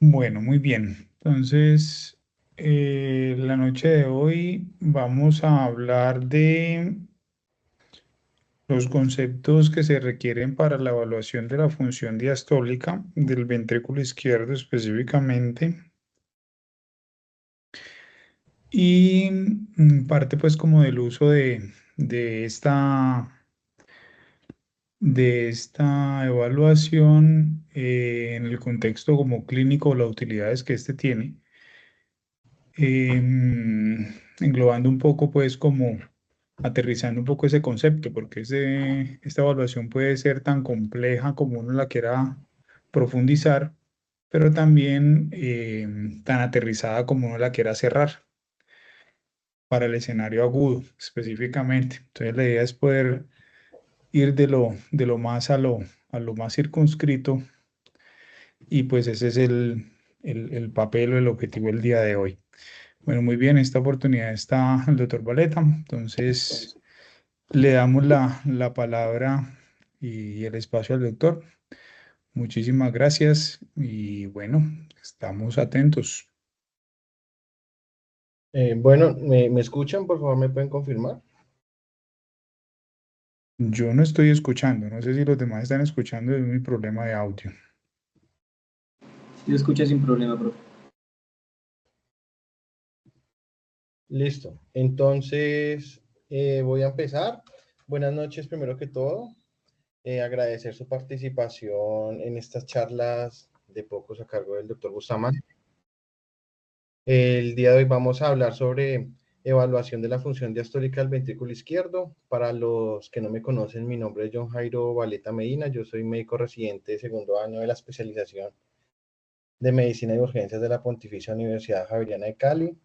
Bueno, muy bien. Entonces, la noche de hoy vamos a hablar de los conceptos que se requieren para la evaluación de la función diastólica del ventrículo izquierdo específicamente y parte pues como del uso de esta evaluación en el contexto como clínico, las utilidades que este tiene. Englobando un poco, pues, como aterrizando un poco ese concepto, porque esta evaluación puede ser tan compleja como uno la quiera profundizar, pero también tan aterrizada como uno la quiera cerrar para el escenario agudo específicamente. Entonces, la idea es poder ir de lo más a lo más circunscrito y pues ese es el papel o el objetivo del día de hoy. Bueno, muy bien, en esta oportunidad está el doctor Valeta, entonces le damos la palabra y el espacio al doctor. Muchísimas gracias y bueno, estamos atentos. Bueno, ¿me escuchan? Por favor, ¿me pueden confirmar? Yo no estoy escuchando, no sé si los demás están escuchando, es mi problema de audio. Si lo escucha sin problema, profe. Listo. Entonces, voy a empezar. Buenas noches, primero que todo. Agradecer su participación en estas charlas de pocos a cargo del doctor Bustamante. El día de hoy vamos a hablar sobre evaluación de la función diastólica del ventrículo izquierdo. Para los que no me conocen, mi nombre es John Jairo Valeta Medina. Yo soy médico residente de segundo año de la especialización de Medicina y Urgencias de la Pontificia Universidad Javeriana de Cali.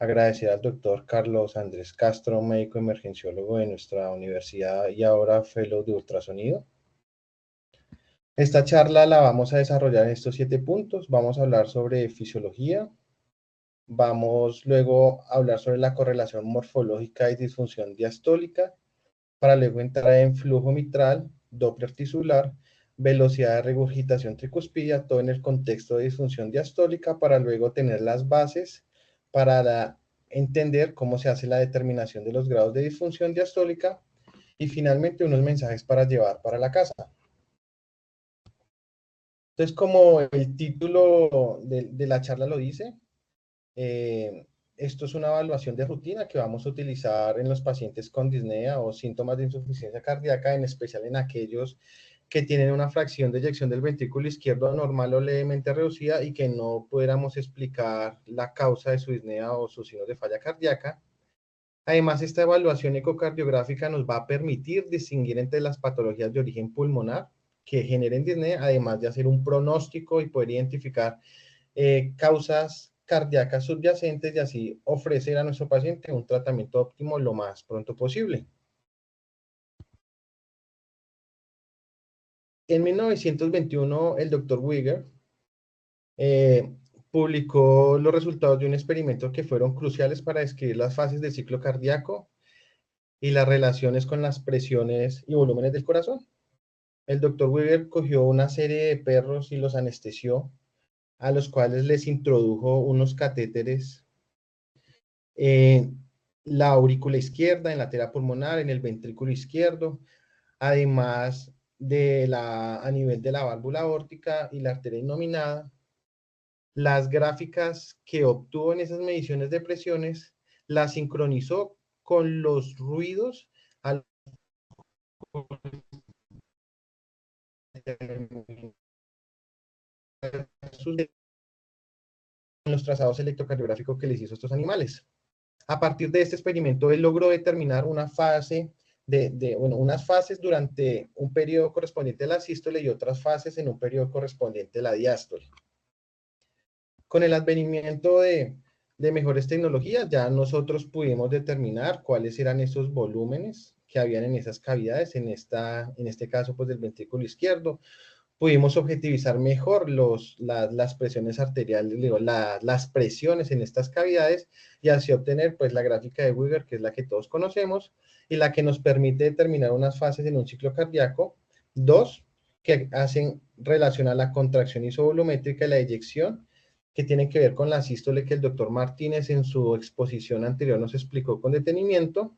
Agradecer al doctor Carlos Andrés Castro, médico emergenciólogo de nuestra universidad y ahora fellow de ultrasonido. Esta charla la vamos a desarrollar en estos 7 puntos. Vamos a hablar sobre fisiología. Vamos luego a hablar sobre la correlación morfológica y disfunción diastólica, para luego entrar en flujo mitral, Doppler tisular, velocidad de regurgitación tricuspidia, todo en el contexto de disfunción diastólica, para luego tener las bases para entender cómo se hace la determinación de los grados de disfunción diastólica y finalmente unos mensajes para llevar para la casa. Entonces, como el título de la charla lo dice, esto es una evaluación de rutina que vamos a utilizar en los pacientes con disnea o síntomas de insuficiencia cardíaca, en especial en aquellos que tienen una fracción de eyección del ventrículo izquierdo anormal o levemente reducida y que no pudiéramos explicar la causa de su disnea o sus signos de falla cardíaca. Además, esta evaluación ecocardiográfica nos va a permitir distinguir entre las patologías de origen pulmonar que generen disnea, además de hacer un pronóstico y poder identificar causas cardíacas subyacentes y así ofrecer a nuestro paciente un tratamiento óptimo lo más pronto posible. En 1921, el doctor Wigger eh, publicó los resultados de un experimento que fueron cruciales para describir las fases del ciclo cardíaco y las relaciones con las presiones y volúmenes del corazón. El doctor Wigger cogió una serie de perros y los anestesió, a los cuales les introdujo unos catéteres en la aurícula izquierda, en la arteria pulmonar, en el ventrículo izquierdo, además a nivel de la válvula aórtica y la arteria innominada. Las gráficas que obtuvo en esas mediciones de presiones las sincronizó con los ruidos a los trazados electrocardiográficos que les hizo a estos animales. A partir de este experimento, él logró determinar una fase unas fases durante un periodo correspondiente a la sístole y otras fases en un periodo correspondiente a la diástole. Con el advenimiento de mejores tecnologías, ya nosotros pudimos determinar cuáles eran esos volúmenes que habían en esas cavidades, en este caso, pues del ventrículo izquierdo. Pudimos objetivizar mejor las presiones arteriales, las presiones en estas cavidades y así obtener pues la gráfica de Wigger, que es la que todos conocemos y la que nos permite determinar unas fases en un ciclo cardíaco, dos que hacen relación a la contracción isovolumétrica y la eyección, que tienen que ver con la sístole que el doctor Martínez en su exposición anterior nos explicó con detenimiento,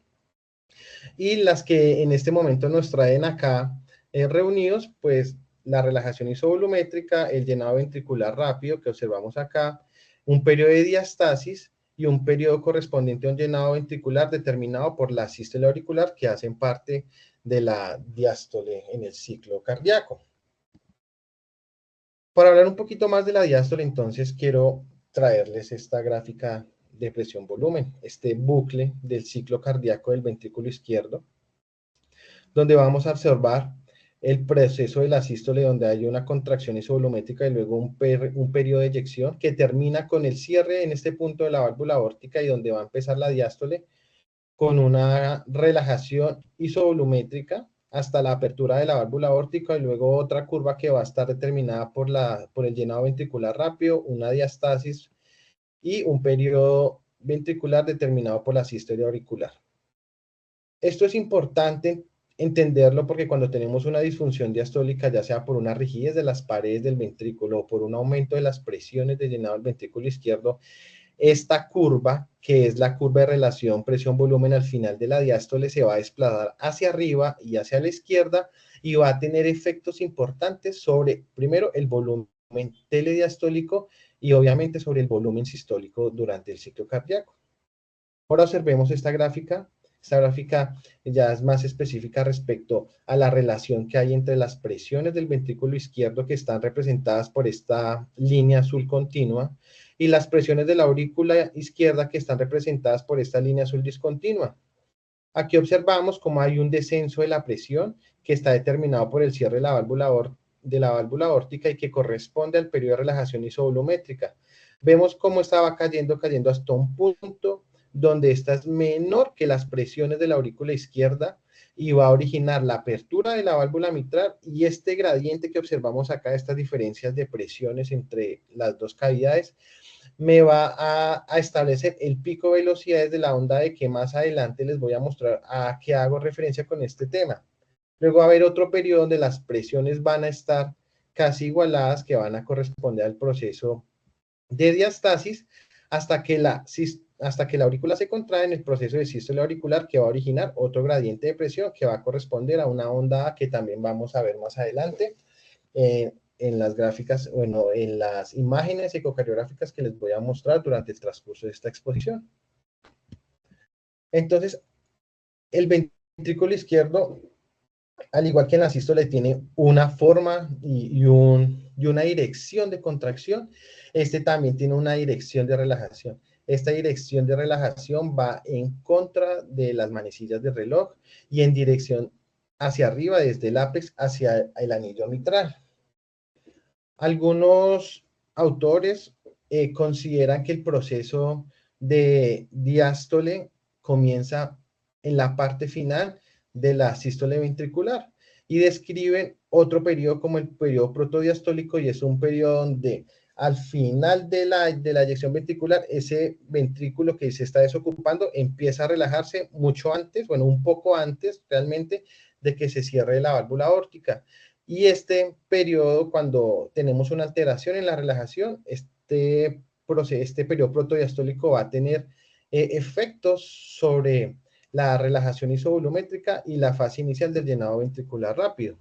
y las que en este momento nos traen acá reunidos, pues la relajación isovolumétrica, el llenado ventricular rápido que observamos acá, un periodo de diastasis y un periodo correspondiente a un llenado ventricular determinado por la sístole auricular, que hacen parte de la diástole en el ciclo cardíaco. Para hablar un poquito más de la diástole, entonces quiero traerles esta gráfica de presión-volumen, este bucle del ciclo cardíaco del ventrículo izquierdo, donde vamos a observar el proceso de la sístole, donde hay una contracción isovolumétrica y luego un periodo de eyección que termina con el cierre en este punto de la válvula aórtica, y donde va a empezar la diástole con una relajación isovolumétrica hasta la apertura de la válvula aórtica, y luego otra curva que va a estar determinada por el llenado ventricular rápido, una diastasis y un periodo ventricular determinado por la sístole auricular. Esto es importante entenderlo porque cuando tenemos una disfunción diastólica, ya sea por una rigidez de las paredes del ventrículo o por un aumento de las presiones de llenado del ventrículo izquierdo, esta curva, que es la curva de relación presión-volumen al final de la diástole, se va a desplazar hacia arriba y hacia la izquierda, y va a tener efectos importantes sobre, primero, el volumen telediastólico y obviamente sobre el volumen sistólico durante el ciclo cardíaco. Ahora observemos esta gráfica. Esta gráfica ya es más específica respecto a la relación que hay entre las presiones del ventrículo izquierdo, que están representadas por esta línea azul continua, y las presiones de la aurícula izquierda, que están representadas por esta línea azul discontinua. Aquí observamos cómo hay un descenso de la presión que está determinado por el cierre de la válvula aórtica y que corresponde al periodo de relajación isovolumétrica. Vemos cómo estaba cayendo hasta un punto donde esta es menor que las presiones de la aurícula izquierda, y va a originar la apertura de la válvula mitral, y este gradiente que observamos acá, estas diferencias de presiones entre las dos cavidades, me va a establecer el pico de velocidades de la onda de que más adelante les voy a mostrar a qué hago referencia con este tema. Luego va a haber otro periodo donde las presiones van a estar casi igualadas, que van a corresponder al proceso de diastasis, hasta que la aurícula se contrae en el proceso de sístole auricular, que va a originar otro gradiente de presión que va a corresponder a una onda A, que también vamos a ver más adelante en las gráficas, bueno, en las imágenes ecocardiográficas que les voy a mostrar durante el transcurso de esta exposición. Entonces, el ventrículo izquierdo, al igual que en la sístole, tiene una forma y una dirección de contracción. Este también tiene una dirección de relajación. Esta dirección de relajación va en contra de las manecillas del reloj y en dirección hacia arriba, desde el ápex hacia el anillo mitral. Algunos autores consideran que el proceso de diástole comienza en la parte final de la sístole ventricular, y describen otro periodo como el periodo protodiastólico, y es un periodo donde al final de la eyección ventricular, ese ventrículo que se está desocupando empieza a relajarse mucho antes, bueno, un poco antes realmente de que se cierre la válvula aórtica. Y este periodo, cuando tenemos una alteración en la relajación, este periodo protodiastólico va a tener efectos sobre la relajación isovolumétrica y la fase inicial del llenado ventricular rápido.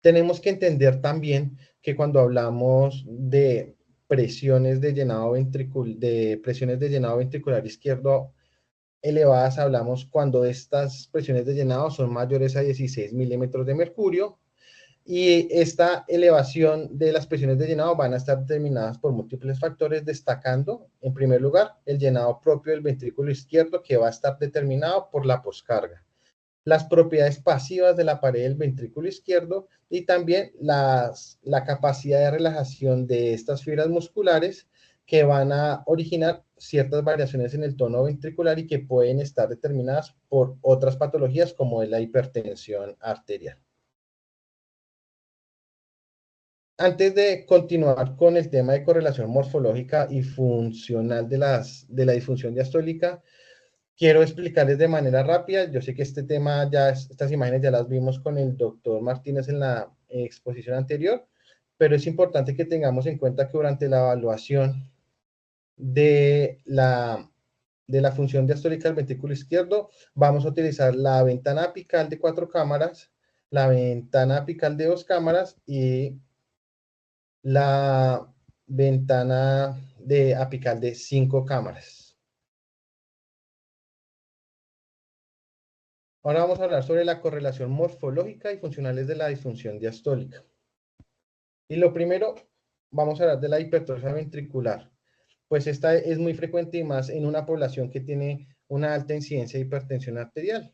Tenemos que entender también que cuando hablamos de presiones de llenado ventricular izquierdo elevadas, hablamos cuando estas presiones de llenado son mayores a 16 milímetros de mercurio, y esta elevación de las presiones de llenado van a estar determinadas por múltiples factores, destacando en primer lugar el llenado propio del ventrículo izquierdo, que va a estar determinado por la poscarga, las propiedades pasivas de la pared del ventrículo izquierdo, y también la capacidad de relajación de estas fibras musculares, que van a originar ciertas variaciones en el tono ventricular y que pueden estar determinadas por otras patologías como es la hipertensión arterial. Antes de continuar con el tema de correlación morfológica y funcional de la disfunción diastólica, quiero explicarles de manera rápida. Yo sé que este tema estas imágenes ya las vimos con el doctor Martínez en la exposición anterior, pero es importante que tengamos en cuenta que durante la evaluación de la función diastólica del ventrículo izquierdo, vamos a utilizar la ventana apical de 4 cámaras, la ventana apical de 2 cámaras y la ventana apical de 5 cámaras. Ahora vamos a hablar sobre la correlación morfológica y funcionales de la disfunción diastólica. Y lo primero, vamos a hablar de la hipertrofia ventricular. Pues esta es muy frecuente y más en una población que tiene una alta incidencia de hipertensión arterial.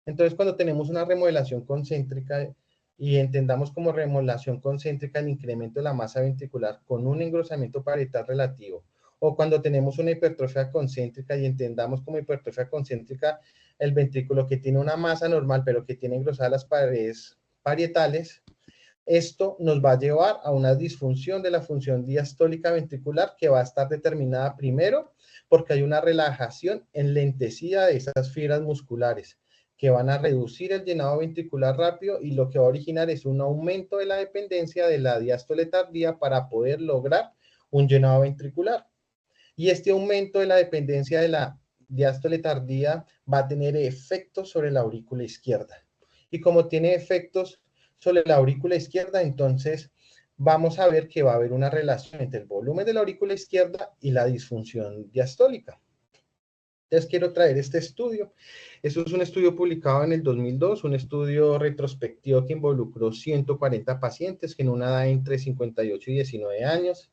Entonces, cuando tenemos una remodelación concéntrica y entendamos como remodelación concéntrica el incremento de la masa ventricular con un engrosamiento parietal relativo, o cuando tenemos una hipertrofia concéntrica y entendamos como hipertrofia concéntrica el ventrículo que tiene una masa normal pero que tiene engrosadas las paredes parietales, esto nos va a llevar a una disfunción de la función diastólica ventricular que va a estar determinada primero porque hay una relajación enlentecida de esas fibras musculares que van a reducir el llenado ventricular rápido y lo que va a originar es un aumento de la dependencia de la diástole tardía para poder lograr un llenado ventricular. Y este aumento de la dependencia de la diástole tardía va a tener efectos sobre la aurícula izquierda. Y como tiene efectos sobre la aurícula izquierda, entonces vamos a ver que va a haber una relación entre el volumen de la aurícula izquierda y la disfunción diastólica. Entonces quiero traer este estudio. Esto es un estudio publicado en el 2002, un estudio retrospectivo que involucró 140 pacientes que en una edad entre 58 y 19 años.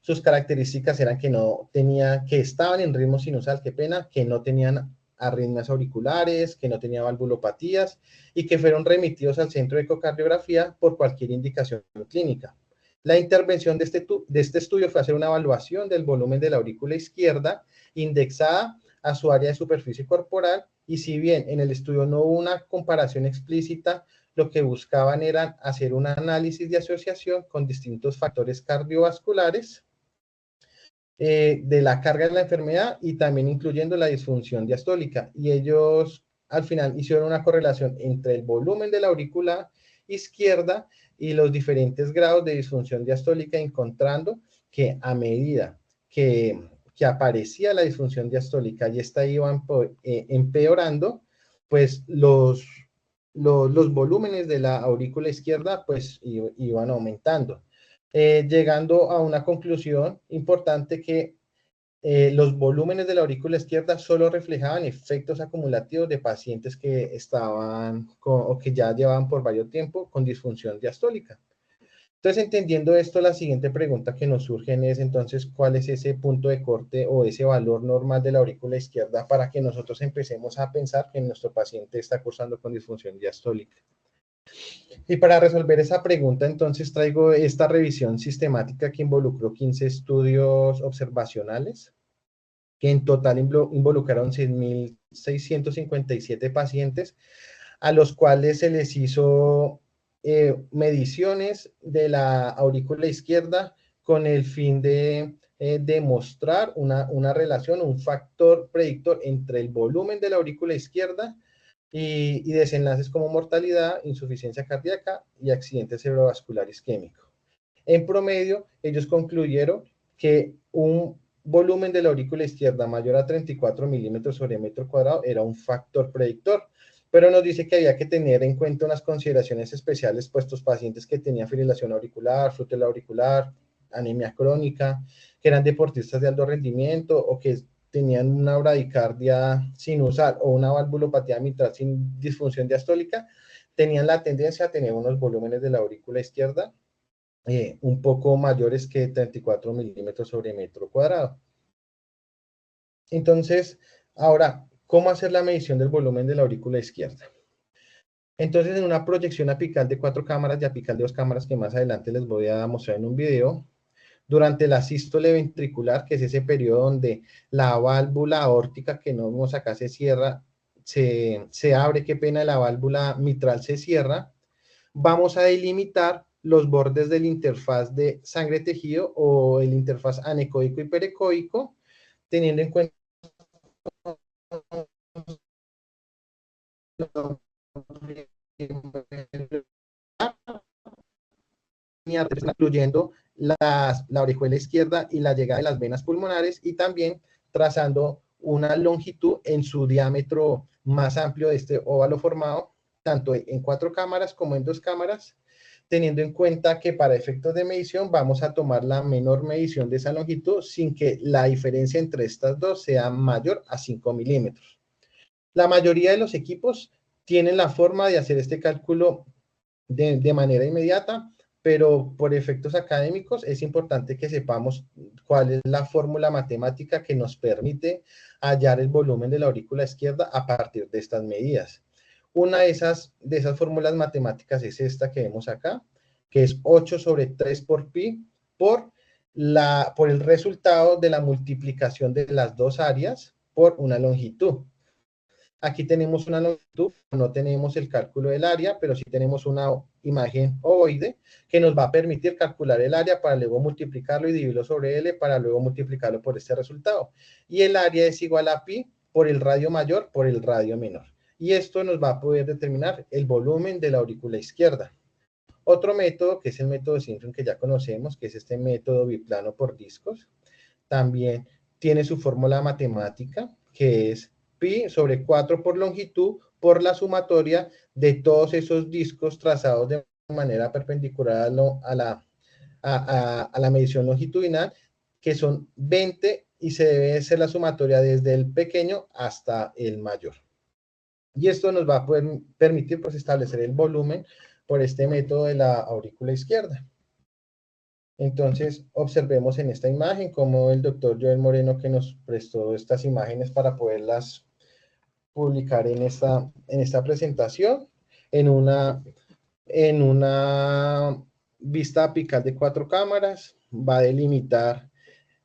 Sus características eran que estaban en ritmo sinusal, qué pena, que no tenían arritmias auriculares, que no tenían valvulopatías y que fueron remitidos al centro de ecocardiografía por cualquier indicación clínica. La intervención de este estudio fue hacer una evaluación del volumen de la aurícula izquierda indexada a su área de superficie corporal y si bien en el estudio no hubo una comparación explícita, lo que buscaban era hacer un análisis de asociación con distintos factores cardiovasculares de la carga de la enfermedad y también incluyendo la disfunción diastólica. Y ellos al final hicieron una correlación entre el volumen de la aurícula izquierda y los diferentes grados de disfunción diastólica, encontrando que a medida que aparecía la disfunción diastólica y esta iba empeorando, pues los volúmenes de la aurícula izquierda pues iban aumentando. Llegando a una conclusión importante que los volúmenes de la aurícula izquierda solo reflejaban efectos acumulativos de pacientes que estaban o que ya llevaban por varios tiempo con disfunción diastólica. Entonces, entendiendo esto, la siguiente pregunta que nos surge es entonces, ¿cuál es ese punto de corte o ese valor normal de la aurícula izquierda para que nosotros empecemos a pensar que nuestro paciente está cursando con disfunción diastólica? Y para resolver esa pregunta, entonces traigo esta revisión sistemática que involucró 15 estudios observacionales, que en total involucraron 6.657 pacientes, a los cuales se les hizo mediciones de la aurícula izquierda con el fin de demostrar una relación, un factor predictor entre el volumen de la aurícula izquierda y desenlaces como mortalidad, insuficiencia cardíaca y accidente cerebrovascular isquémico. En promedio, ellos concluyeron que un volumen de la aurícula izquierda mayor a 34 milímetros sobre metro cuadrado era un factor predictor, pero nos dice que había que tener en cuenta unas consideraciones especiales, pues estos pacientes que tenían fibrilación auricular, flutel auricular, anemia crónica, que eran deportistas de alto rendimiento o que tenían una bradicardia sinusal o una valvulopatía mitral sin disfunción diastólica, tenían la tendencia a tener unos volúmenes de la aurícula izquierda un poco mayores que 34 milímetros sobre metro cuadrado. Entonces, ahora, ¿cómo hacer la medición del volumen de la aurícula izquierda? Entonces, en una proyección apical de 4 cámaras y apical de 2 cámaras, que más adelante les voy a mostrar en un video, durante la sístole ventricular, que es ese periodo donde la válvula aórtica que no vemos acá se cierra, se abre, qué pena, la válvula mitral se cierra, vamos a delimitar los bordes del interfaz de sangre-tejido o el interfaz anecoico y perecoico, teniendo en cuenta incluyendo la orejuela izquierda y la llegada de las venas pulmonares, y también trazando una longitud en su diámetro más amplio de este óvalo formado, tanto en 4 cámaras como en 2 cámaras, teniendo en cuenta que para efectos de medición vamos a tomar la menor medición de esa longitud sin que la diferencia entre estas dos sea mayor a 5 milímetros. La mayoría de los equipos tienen la forma de hacer este cálculo de manera inmediata, pero por efectos académicos es importante que sepamos cuál es la fórmula matemática que nos permite hallar el volumen de la aurícula izquierda a partir de estas medidas. Una de esas fórmulas matemáticas es esta que vemos acá, que es 8 sobre 3 por pi por el resultado de la multiplicación de las dos áreas por una longitud. Aquí tenemos una longitud, no tenemos el cálculo del área, pero sí tenemos una imagen ovoide que nos va a permitir calcular el área para luego multiplicarlo y dividirlo sobre L para luego multiplicarlo por este resultado. Y el área es igual a pi por el radio mayor por el radio menor. Y esto nos va a poder determinar el volumen de la aurícula izquierda. Otro método, que es el método Simpson que ya conocemos, que es este método biplano por discos, también tiene su fórmula matemática, que es pi sobre 4 por longitud por la sumatoria de todos esos discos trazados de manera perpendicular a la medición longitudinal, que son 20, y se debe hacer la sumatoria desde el pequeño hasta el mayor. Y esto nos va a poder permitir pues establecer el volumen por este método de la aurícula izquierda. Entonces, observemos en esta imagen cómo el doctor Joel Moreno, que nos prestó estas imágenes para poderlas publicar en esta presentación, en una vista apical de 4 cámaras, va a delimitar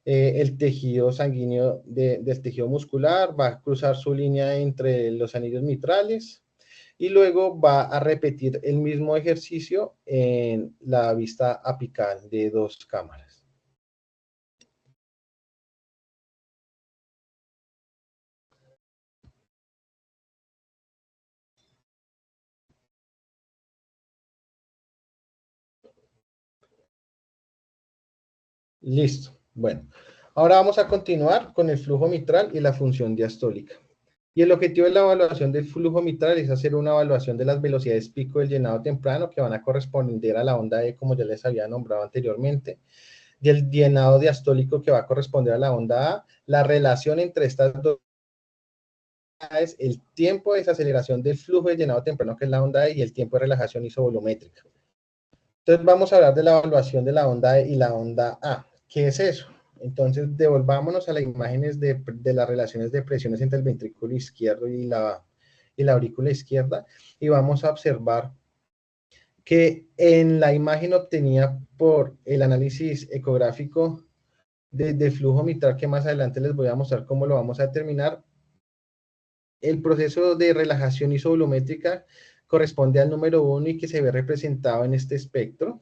el tejido sanguíneo del tejido muscular, va a cruzar su línea entre los anillos mitrales, y luego va a repetir el mismo ejercicio en la vista apical de 2 cámaras. Listo. Bueno, ahora vamos a continuar con el flujo mitral y la función diastólica. Y el objetivo de la evaluación del flujo mitral es hacer una evaluación de las velocidades pico del llenado temprano que van a corresponder a la onda E, como ya les había nombrado anteriormente, del llenado diastólico que va a corresponder a la onda A, la relación entre estas dos es el tiempo de desaceleración del flujo de llenado temprano, que es la onda E, y el tiempo de relajación isovolumétrica. Entonces vamos a hablar de la evaluación de la onda E y la onda A. ¿Qué es eso? Entonces devolvámonos a las imágenes de las relaciones de presiones entre el ventrículo izquierdo y la aurícula izquierda, y vamos a observar que en la imagen obtenida por el análisis ecográfico de flujo mitral, que más adelante les voy a mostrar cómo lo vamos a determinar, el proceso de relajación isovolumétrica corresponde al número 1 y que se ve representado en este espectro.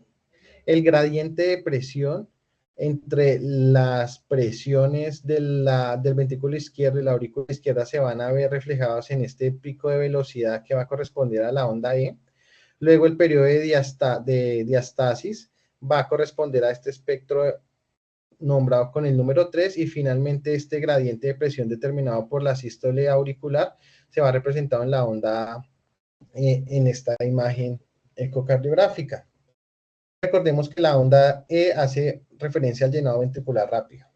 El gradiente de presión entre las presiones del ventrículo izquierdo y la aurícula izquierda se van a ver reflejados en este pico de velocidad que va a corresponder a la onda E. Luego el periodo de diastasis va a corresponder a este espectro nombrado con el número 3, y finalmente este gradiente de presión determinado por la sístole auricular se va representado en la onda en esta imagen ecocardiográfica. Recordemos que la onda E hace referencia al llenado ventricular rápido.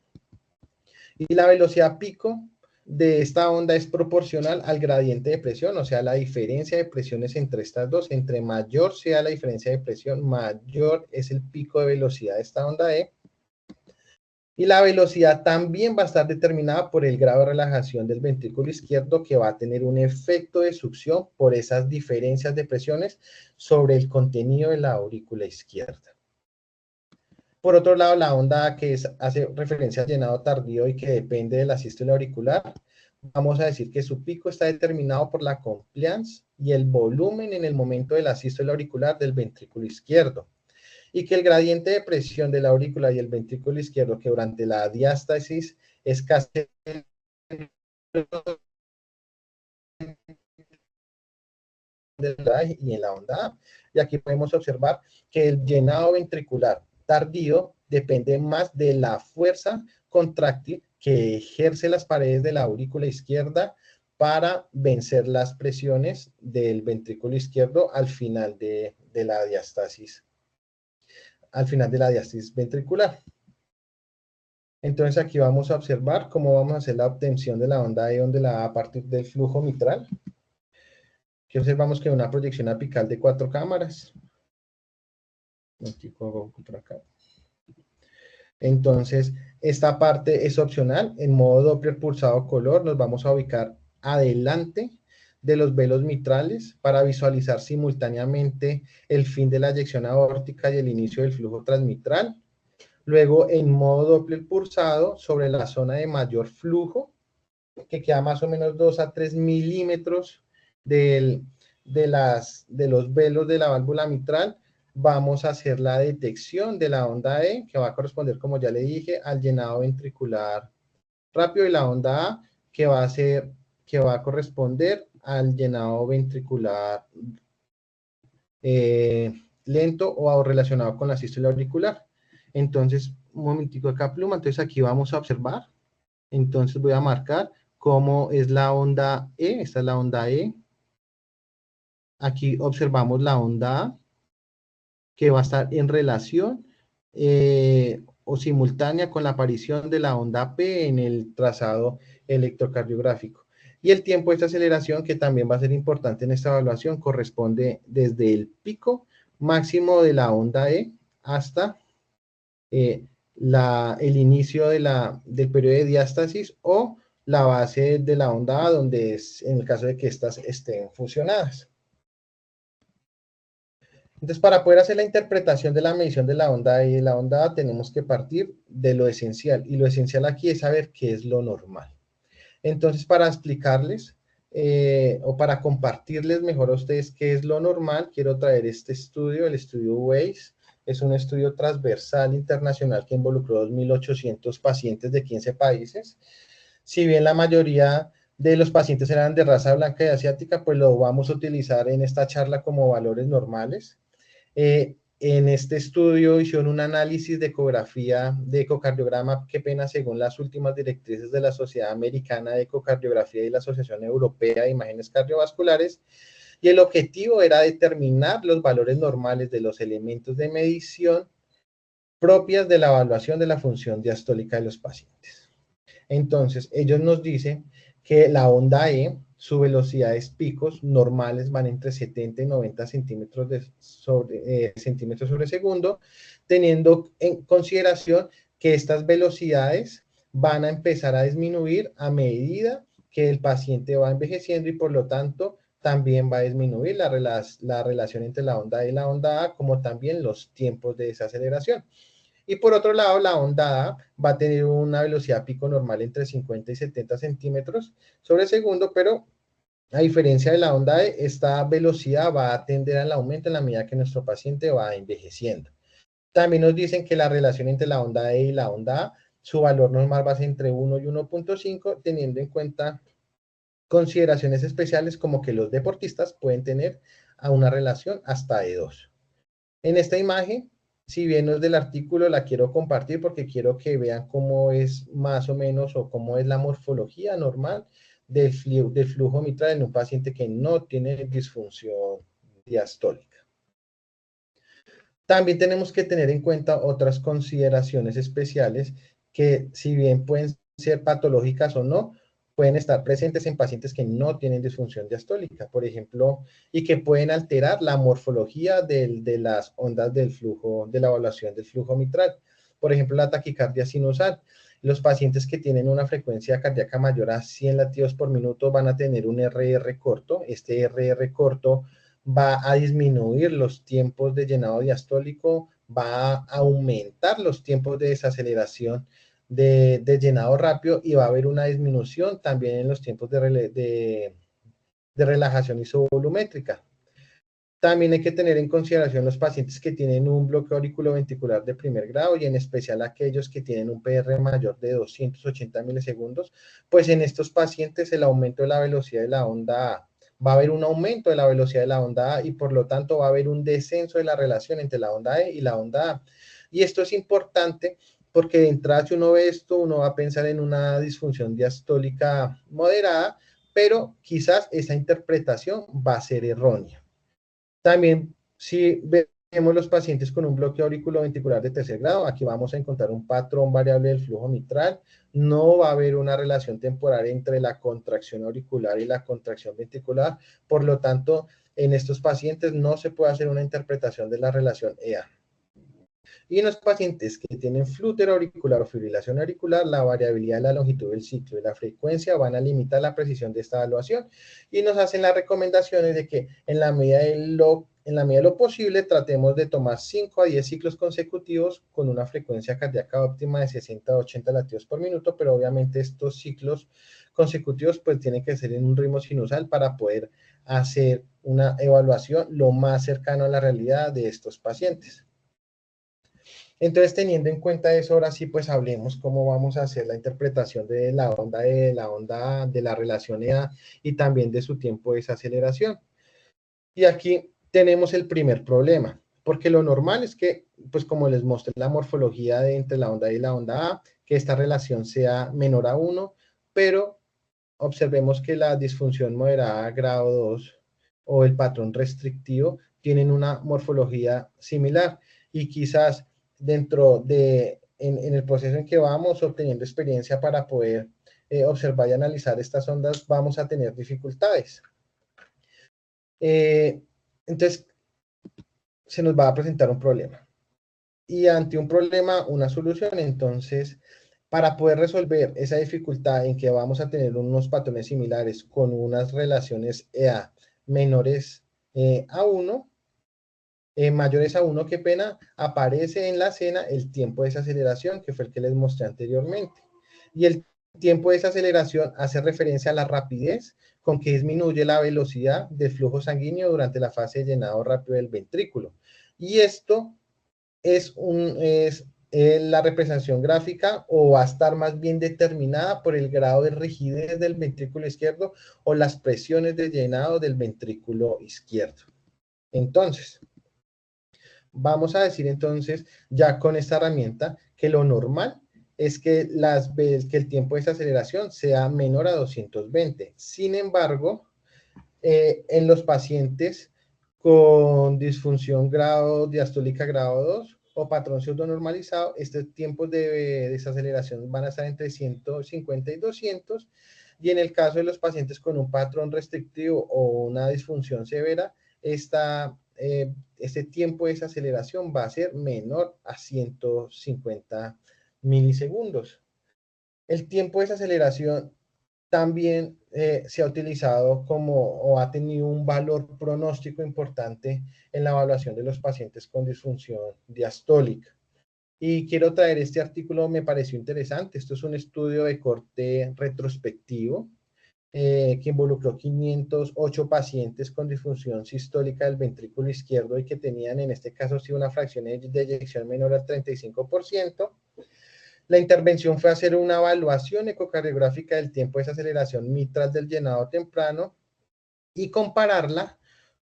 Y la velocidad pico de esta onda es proporcional al gradiente de presión, o sea, la diferencia de presiones entre estas dos. Entre mayor sea la diferencia de presión, mayor es el pico de velocidad de esta onda E. Y la velocidad también va a estar determinada por el grado de relajación del ventrículo izquierdo, que va a tener un efecto de succión por esas diferencias de presiones sobre el contenido de la aurícula izquierda. Por otro lado, la onda que hace referencia al llenado tardío y que depende de la sístole auricular, vamos a decir que su pico está determinado por la compliance y el volumen en el momento de la sístole auricular del ventrículo izquierdo, y que el gradiente de presión de la aurícula y el ventrículo izquierdo, que durante la diástasis es casi de la y en la onda A. Y aquí podemos observar que el llenado ventricular tardío depende más de la fuerza contráctil que ejerce las paredes de la aurícula izquierda para vencer las presiones del ventrículo izquierdo al final de la diástasis, ventricular. Entonces aquí vamos a observar cómo vamos a hacer la obtención de la onda E de la A partir del flujo mitral. Aquí observamos que una proyección apical de 4 cámaras. Por acá. Entonces, esta parte es opcional. En modo Doppler pulsado color nos vamos a ubicar adelante de los velos mitrales para visualizar simultáneamente el fin de la eyección aórtica y el inicio del flujo transmitral. Luego, en modo Doppler pulsado sobre la zona de mayor flujo, que queda más o menos 2 a 3 milímetros de los velos de la válvula mitral, vamos a hacer la detección de la onda E, que va a corresponder, como ya le dije, al llenado ventricular rápido, y la onda A, que va a corresponder al llenado ventricular lento o relacionado con la sístole auricular. Entonces, un momentico acá, pluma. Entonces, aquí vamos a observar. Entonces, voy a marcar cómo es la onda E. Esta es la onda E. Aquí observamos la onda A, que va a estar en relación o simultánea con la aparición de la onda P en el trazado electrocardiográfico. Y el tiempo de esta aceleración, que también va a ser importante en esta evaluación, corresponde desde el pico máximo de la onda E hasta el inicio del periodo de diástasis o la base de la onda A, donde es en el caso de que estas estén fusionadas. Entonces, para poder hacer la interpretación de la medición de la onda E y de la onda A, tenemos que partir de lo esencial. Y lo esencial aquí es saber qué es lo normal. Entonces, para explicarles o para compartirles mejor a ustedes qué es lo normal, quiero traer este estudio, el estudio WAIS. Es un estudio transversal internacional que involucró 2.800 pacientes de 15 países. Si bien la mayoría de los pacientes eran de raza blanca y asiática, pues lo vamos a utilizar en esta charla como valores normales. En este estudio hicieron un análisis de ecografía, de ecocardiograma, qué pena, según las últimas directrices de la Sociedad Americana de Ecocardiografía y la Asociación Europea de Imágenes Cardiovasculares, y el objetivo era determinar los valores normales de los elementos de medición propias de la evaluación de la función diastólica de los pacientes. Entonces, ellos nos dicen que la onda E, sus velocidades picos normales van entre 70 y 90 centímetros sobre segundo, teniendo en consideración que estas velocidades van a empezar a disminuir a medida que el paciente va envejeciendo, y por lo tanto también va a disminuir la relación entre la onda E y la onda A, como también los tiempos de desaceleración. Y por otro lado, la onda A va a tener una velocidad pico normal entre 50 y 70 centímetros sobre segundo, pero a diferencia de la onda E, esta velocidad va a tender al aumento en la medida que nuestro paciente va envejeciendo. También nos dicen que la relación entre la onda E y la onda A, su valor normal va a ser entre 1 y 1.5, teniendo en cuenta consideraciones especiales como que los deportistas pueden tener a una relación hasta de 2. En esta imagen, si bien no es del artículo, la quiero compartir porque quiero que vean cómo es más o menos o cómo es la morfología normal del flujo mitral en un paciente que no tiene disfunción diastólica. También tenemos que tener en cuenta otras consideraciones especiales que, si bien pueden ser patológicas o no, pueden estar presentes en pacientes que no tienen disfunción diastólica, por ejemplo, y que pueden alterar la morfología de las ondas del flujo, de la evaluación del flujo mitral. Por ejemplo, la taquicardia sinusal. Los pacientes que tienen una frecuencia cardíaca mayor a 100 latidos por minuto van a tener un RR corto. Este RR corto va a disminuir los tiempos de llenado diastólico, va a aumentar los tiempos de desaceleración de llenado rápido, y va a haber una disminución también en los tiempos de relajación isovolumétrica. También hay que tener en consideración los pacientes que tienen un bloqueo auriculoventricular de primer grado, y en especial aquellos que tienen un PR mayor de 280 milisegundos, pues en estos pacientes el aumento de la velocidad de la onda A va a haber un aumento de la velocidad de la onda A y por lo tanto va a haber un descenso de la relación entre la onda E y la onda A. Y esto es importante porque de entrada si uno ve esto, uno va a pensar en una disfunción diastólica moderada, pero quizás esa interpretación va a ser errónea. También, si vemos los pacientes con un bloqueo auriculoventricular de tercer grado, aquí vamos a encontrar un patrón variable del flujo mitral. No va a haber una relación temporal entre la contracción auricular y la contracción ventricular. Por lo tanto, en estos pacientes no se puede hacer una interpretación de la relación EA. Y en los pacientes que tienen flúter auricular o fibrilación auricular, la variabilidad de la longitud del ciclo y la frecuencia van a limitar la precisión de esta evaluación y nos hacen las recomendaciones de que en la medida de lo posible tratemos de tomar 5 a 10 ciclos consecutivos con una frecuencia cardíaca óptima de 60 a 80 latidos por minuto, pero obviamente estos ciclos consecutivos pues tienen que ser en un ritmo sinusal para poder hacer una evaluación lo más cercano a la realidad de estos pacientes. Entonces, teniendo en cuenta eso, ahora sí, pues hablemos cómo vamos a hacer la interpretación de la onda de la relación EA y también de su tiempo de desaceleración. Y aquí tenemos el primer problema, porque lo normal es que, pues como les mostré la morfología de entre la onda E y la onda A, que esta relación sea menor a 1, pero observemos que la disfunción moderada grado 2 o el patrón restrictivo tienen una morfología similar y quizás dentro de, en el proceso en que vamos obteniendo experiencia para poder observar y analizar estas ondas, vamos a tener dificultades. Entonces, se nos va a presentar un problema. Y ante un problema, una solución. Entonces, para poder resolver esa dificultad en que vamos a tener unos patrones similares con unas relaciones EA menores a 1, mayores a 1, qué pena, aparece en la escena el tiempo de desaceleración, que fue el que les mostré anteriormente. Y el tiempo de desaceleración hace referencia a la rapidez con que disminuye la velocidad del flujo sanguíneo durante la fase de llenado rápido del ventrículo. Y esto es la representación gráfica o va a estar más bien determinada por el grado de rigidez del ventrículo izquierdo o las presiones de llenado del ventrículo izquierdo. Entonces, vamos a decir entonces, ya con esta herramienta, que lo normal es que el tiempo de desaceleración sea menor a 220. Sin embargo, en los pacientes con disfunción diastólica grado 2 o patrón pseudonormalizado, estos tiempos de desaceleración van a estar entre 150 y 200, y en el caso de los pacientes con un patrón restrictivo o una disfunción severa, este tiempo de desaceleración va a ser menor a 150 milisegundos. El tiempo de desaceleración también se ha utilizado o ha tenido un valor pronóstico importante en la evaluación de los pacientes con disfunción diastólica. Y quiero traer este artículo, me pareció interesante. Esto es un estudio de corte retrospectivo que involucró 508 pacientes con disfunción sistólica del ventrículo izquierdo y que tenían, en este caso, sí, una fracción de eyección menor al 35%. La intervención fue hacer una evaluación ecocardiográfica del tiempo de desaceleración mitral del llenado temprano y compararla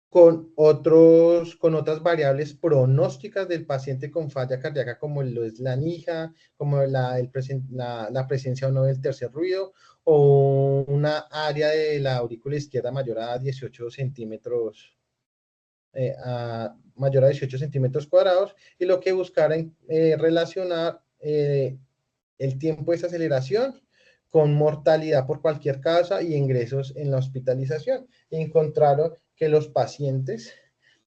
con otras variables pronósticas del paciente con falla cardíaca, como lo es la NIJA, como la presencia o no del tercer ruido, o una área de la aurícula izquierda mayor a 18 centímetros, mayor a 18 centímetros cuadrados, y lo que buscaran relacionar el tiempo de desaceleración con mortalidad por cualquier causa y ingresos en la hospitalización. Encontraron que los pacientes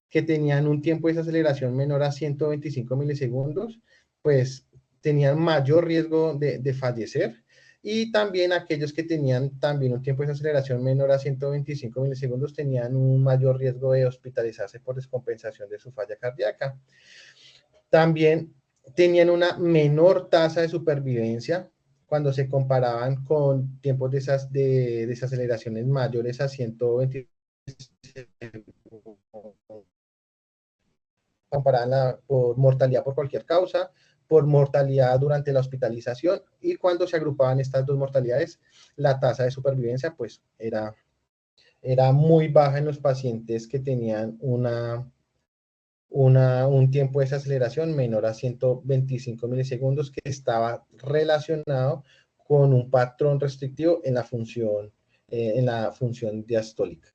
que tenían un tiempo de desaceleración menor a 125 milisegundos, pues tenían mayor riesgo de fallecer, y también aquellos que tenían también un tiempo de desaceleración menor a 125 milisegundos tenían un mayor riesgo de hospitalizarse por descompensación de su falla cardíaca. También tenían una menor tasa de supervivencia cuando se comparaban con tiempos de desaceleraciones mayores a 120, comparaban por mortalidad por cualquier causa, por mortalidad durante la hospitalización, y cuando se agrupaban estas dos mortalidades, la tasa de supervivencia pues era era muy baja en los pacientes que tenían un tiempo de desaceleración menor a 125 milisegundos, que estaba relacionado con un patrón restrictivo en la función diastólica.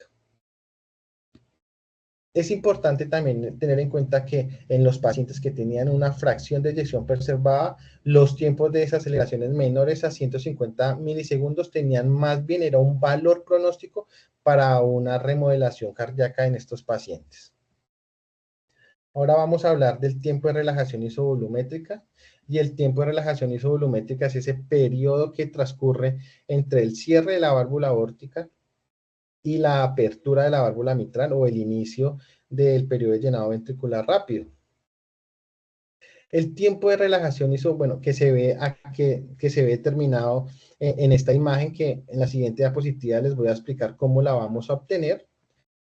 Es importante también tener en cuenta que en los pacientes que tenían una fracción de eyección preservada, los tiempos de desaceleraciones menores a 150 milisegundos tenían más bien, era un valor pronóstico para una remodelación cardíaca en estos pacientes. Ahora vamos a hablar del tiempo de relajación isovolumétrica. Y el tiempo de relajación isovolumétrica es ese periodo que transcurre entre el cierre de la válvula aórtica y la apertura de la válvula mitral, o el inicio del periodo de llenado ventricular rápido. El tiempo de relajación que se ve determinado en esta imagen, que en la siguiente diapositiva les voy a explicar cómo la vamos a obtener,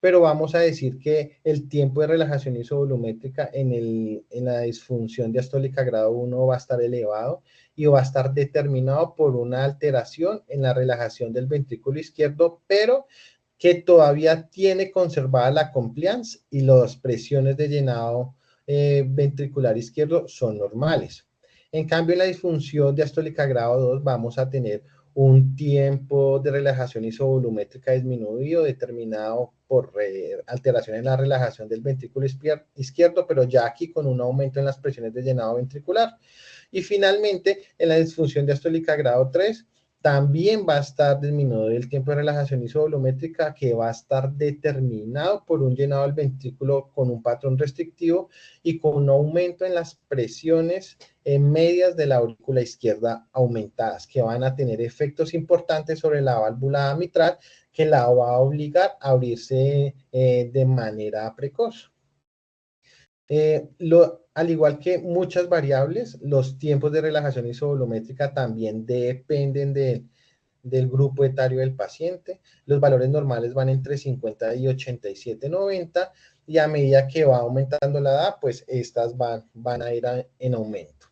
pero vamos a decir que el tiempo de relajación isovolumétrica en la disfunción diastólica grado 1 va a estar elevado y va a estar determinado por una alteración en la relajación del ventrículo izquierdo, pero que todavía tiene conservada la compliance y las presiones de llenado ventricular izquierdo son normales. En cambio, en la disfunción diastólica grado 2 vamos a tener un tiempo de relajación isovolumétrica disminuido determinado por alteración en la relajación del ventrículo izquierdo, pero ya aquí con un aumento en las presiones de llenado ventricular. Y finalmente, en la disfunción diastólica grado 3, también va a estar disminuido el tiempo de relajación isovolumétrica, que va a estar determinado por un llenado del ventrículo con un patrón restrictivo y con un aumento en las presiones medias de la aurícula izquierda aumentadas, que van a tener efectos importantes sobre la válvula mitral, que la va a obligar a abrirse de manera precoz. Al igual que muchas variables, los tiempos de relajación isovolumétrica también dependen del grupo etario del paciente. Los valores normales van entre 50 y 87-90, y a medida que va aumentando la edad, pues estas van a ir en aumento.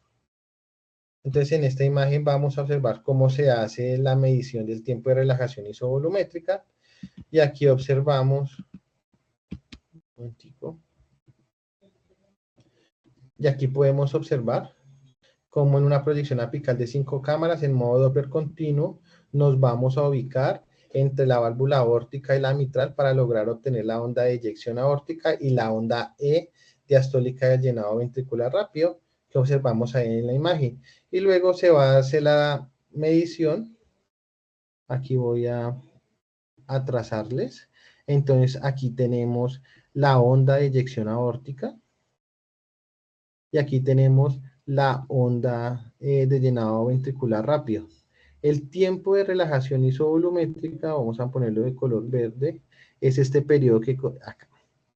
Entonces, en esta imagen vamos a observar cómo se hace la medición del tiempo de relajación isovolumétrica, y aquí observamos, y aquí podemos observar cómo en una proyección apical de 5 cámaras en modo Doppler continuo nos vamos a ubicar entre la válvula aórtica y la mitral para lograr obtener la onda de eyección aórtica y la onda E diastólica del llenado ventricular rápido, que observamos ahí en la imagen. Y luego se va a hacer la medición. Aquí voy a trazarles. Entonces aquí tenemos la onda de eyección aórtica. Y aquí tenemos la onda de llenado ventricular rápido. El tiempo de relajación isovolumétrica, vamos a ponerlo de color verde, es este periodo que acá,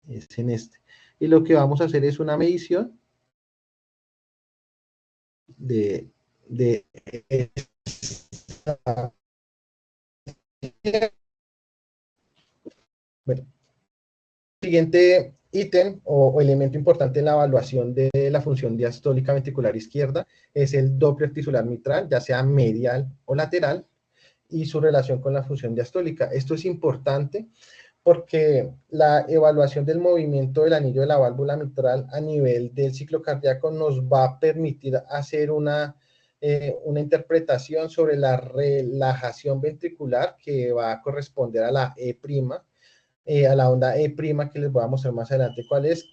es en este. Y lo que vamos a hacer es una medición de bueno, siguiente ítem o elemento importante en la evaluación de la función diastólica ventricular izquierda es el Doppler tisular mitral, ya sea medial o lateral, y su relación con la función diastólica. Esto es importante porque la evaluación del movimiento del anillo de la válvula mitral a nivel del ciclo cardíaco nos va a permitir hacer una interpretación sobre la relajación ventricular, que va a corresponder a la E', a la onda E', que les voy a mostrar más adelante cuál es,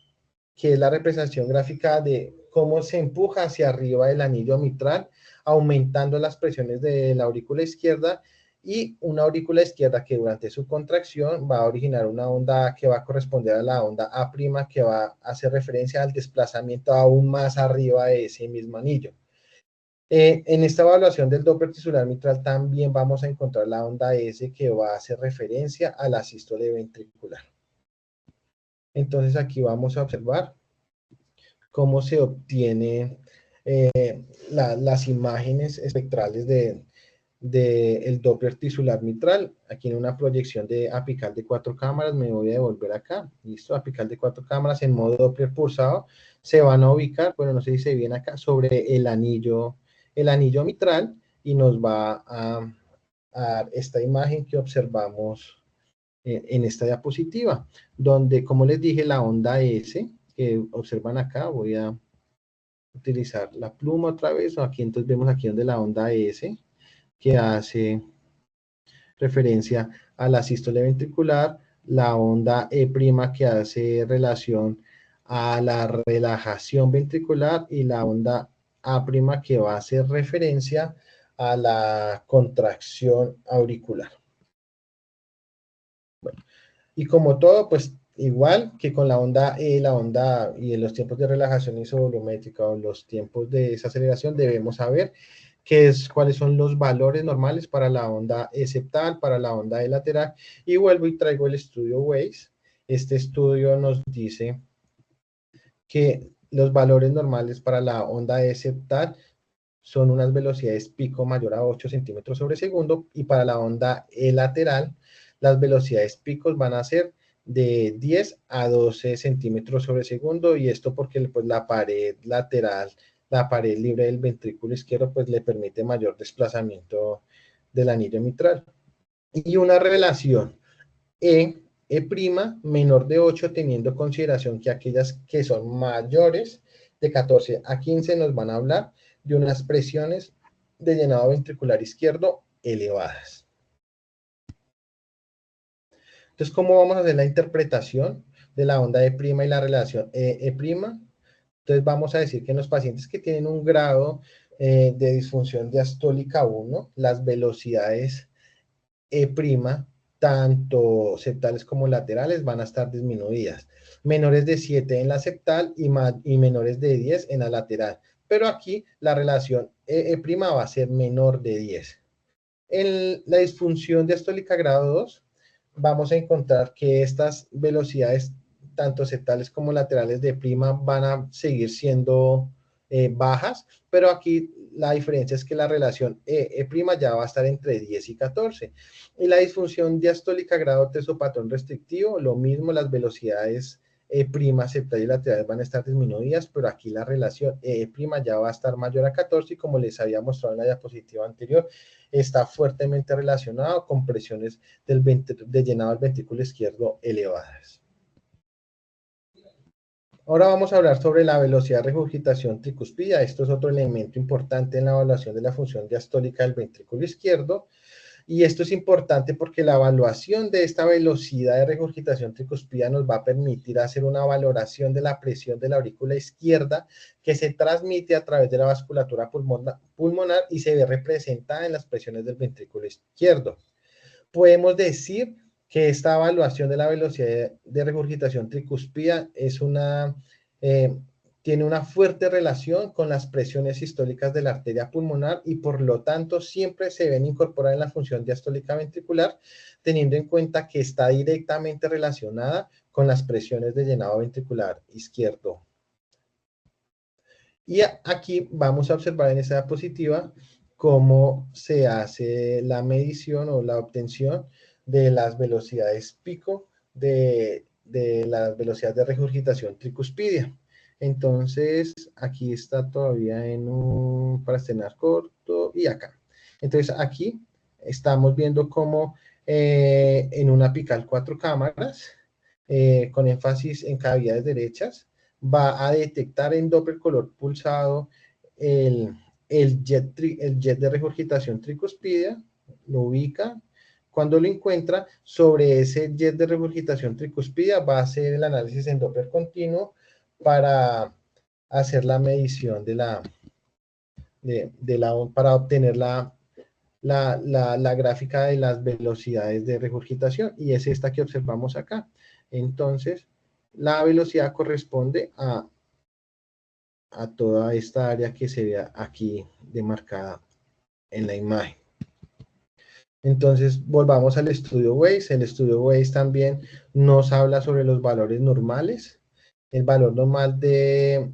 que es la representación gráfica de cómo se empuja hacia arriba el anillo mitral, aumentando las presiones de la aurícula izquierda, y una aurícula izquierda que durante su contracción va a originar una onda que va a corresponder a la onda A', que va a hacer referencia al desplazamiento aún más arriba de ese mismo anillo. En esta evaluación del Doppler tisular mitral también vamos a encontrar la onda S, que va a hacer referencia a la sístole ventricular. Entonces aquí vamos a observar cómo se obtiene las imágenes espectrales del Doppler tisular mitral. Aquí en una proyección apical de 4 cámaras, me voy a devolver acá, listo, apical de 4 cámaras en modo Doppler pulsado, se van a ubicar, bueno, no sé si se viene acá, sobre el anillo mitral, y nos va a dar esta imagen que observamos en esta diapositiva, donde, como les dije, la onda S, que observan acá, voy a utilizar la pluma otra vez, aquí entonces vemos aquí donde la onda S, que hace referencia a la sístole ventricular, la onda E' que hace relación a la relajación ventricular y la onda A' que va a hacer referencia a la contracción auricular. Bueno, y como todo, pues igual que con la onda E, la onda A y en los tiempos de relajación isovolumétrica o los tiempos de desaceleración, debemos saber cuáles son los valores normales para la onda E septal, para la onda E lateral. Y vuelvo y traigo el estudio Weiss. Este estudio nos dice que los valores normales para la onda E septal son unas velocidades pico mayor a 8 centímetros sobre segundo, y para la onda E lateral, las velocidades picos van a ser de 10 a 12 centímetros sobre segundo, y esto porque pues, la pared lateral, la pared libre del ventrículo izquierdo, pues le permite mayor desplazamiento del anillo mitral. Y una relación E' menor de 8, teniendo en consideración que aquellas que son mayores de 14 a 15 nos van a hablar de unas presiones de llenado ventricular izquierdo elevadas. Entonces, ¿cómo vamos a hacer la interpretación de la onda E' y la relación E'? Entonces, vamos a decir que en los pacientes que tienen un grado de disfunción diastólica 1, las velocidades E', tanto septales como laterales, van a estar disminuidas. Menores de 7 en la septal y menores de 10 en la lateral. Pero aquí la relación E' va a ser menor de 10. En la disfunción diastólica grado 2, vamos a encontrar que estas velocidades, tanto septales como laterales de prima, van a seguir siendo bajas, pero aquí la diferencia es que la relación E' ya va a estar entre 10 y 14. Y la disfunción diastólica grado 3 o patrón restrictivo, lo mismo, las velocidades E' septal y laterales van a estar disminuidas, pero aquí la relación E' ya va a estar mayor a 14, y como les había mostrado en la diapositiva anterior, está fuertemente relacionado con presiones de llenado del ventrículo izquierdo elevadas. Ahora vamos a hablar sobre la velocidad de regurgitación tricuspida. Esto es otro elemento importante en la evaluación de la función diastólica del ventrículo izquierdo. Y esto es importante porque la evaluación de esta velocidad de regurgitación tricuspida nos va a permitir hacer una valoración de la presión de la aurícula izquierda, que se transmite a través de la vasculatura pulmonar y se ve representada en las presiones del ventrículo izquierdo. Podemos decir que esta evaluación de la velocidad de regurgitación tricuspida tiene una fuerte relación con las presiones sistólicas de la arteria pulmonar, y por lo tanto siempre se ven incorporadas en la función diastólica ventricular, teniendo en cuenta que está directamente relacionada con las presiones de llenado ventricular izquierdo. Y aquí vamos a observar en esta diapositiva cómo se hace la medición o la obtención de las velocidades pico de las velocidades de regurgitación tricuspidia. Entonces, aquí está todavía en un para estrenar corto, y acá. Entonces, aquí estamos viendo cómo en una apical 4 cámaras, con énfasis en cavidades derechas, va a detectar en Doppler color pulsado el jet de regurgitación tricuspidia, lo ubica. Cuando lo encuentra, sobre ese jet de regurgitación tricuspidia va a hacer el análisis en Doppler continuo para hacer la medición para obtener la gráfica de las velocidades de regurgitación, y es esta que observamos acá. Entonces, la velocidad corresponde a toda esta área que se ve aquí demarcada en la imagen. Entonces, volvamos al estudio Weiss. El estudio Weiss también nos habla sobre los valores normales. El valor normal de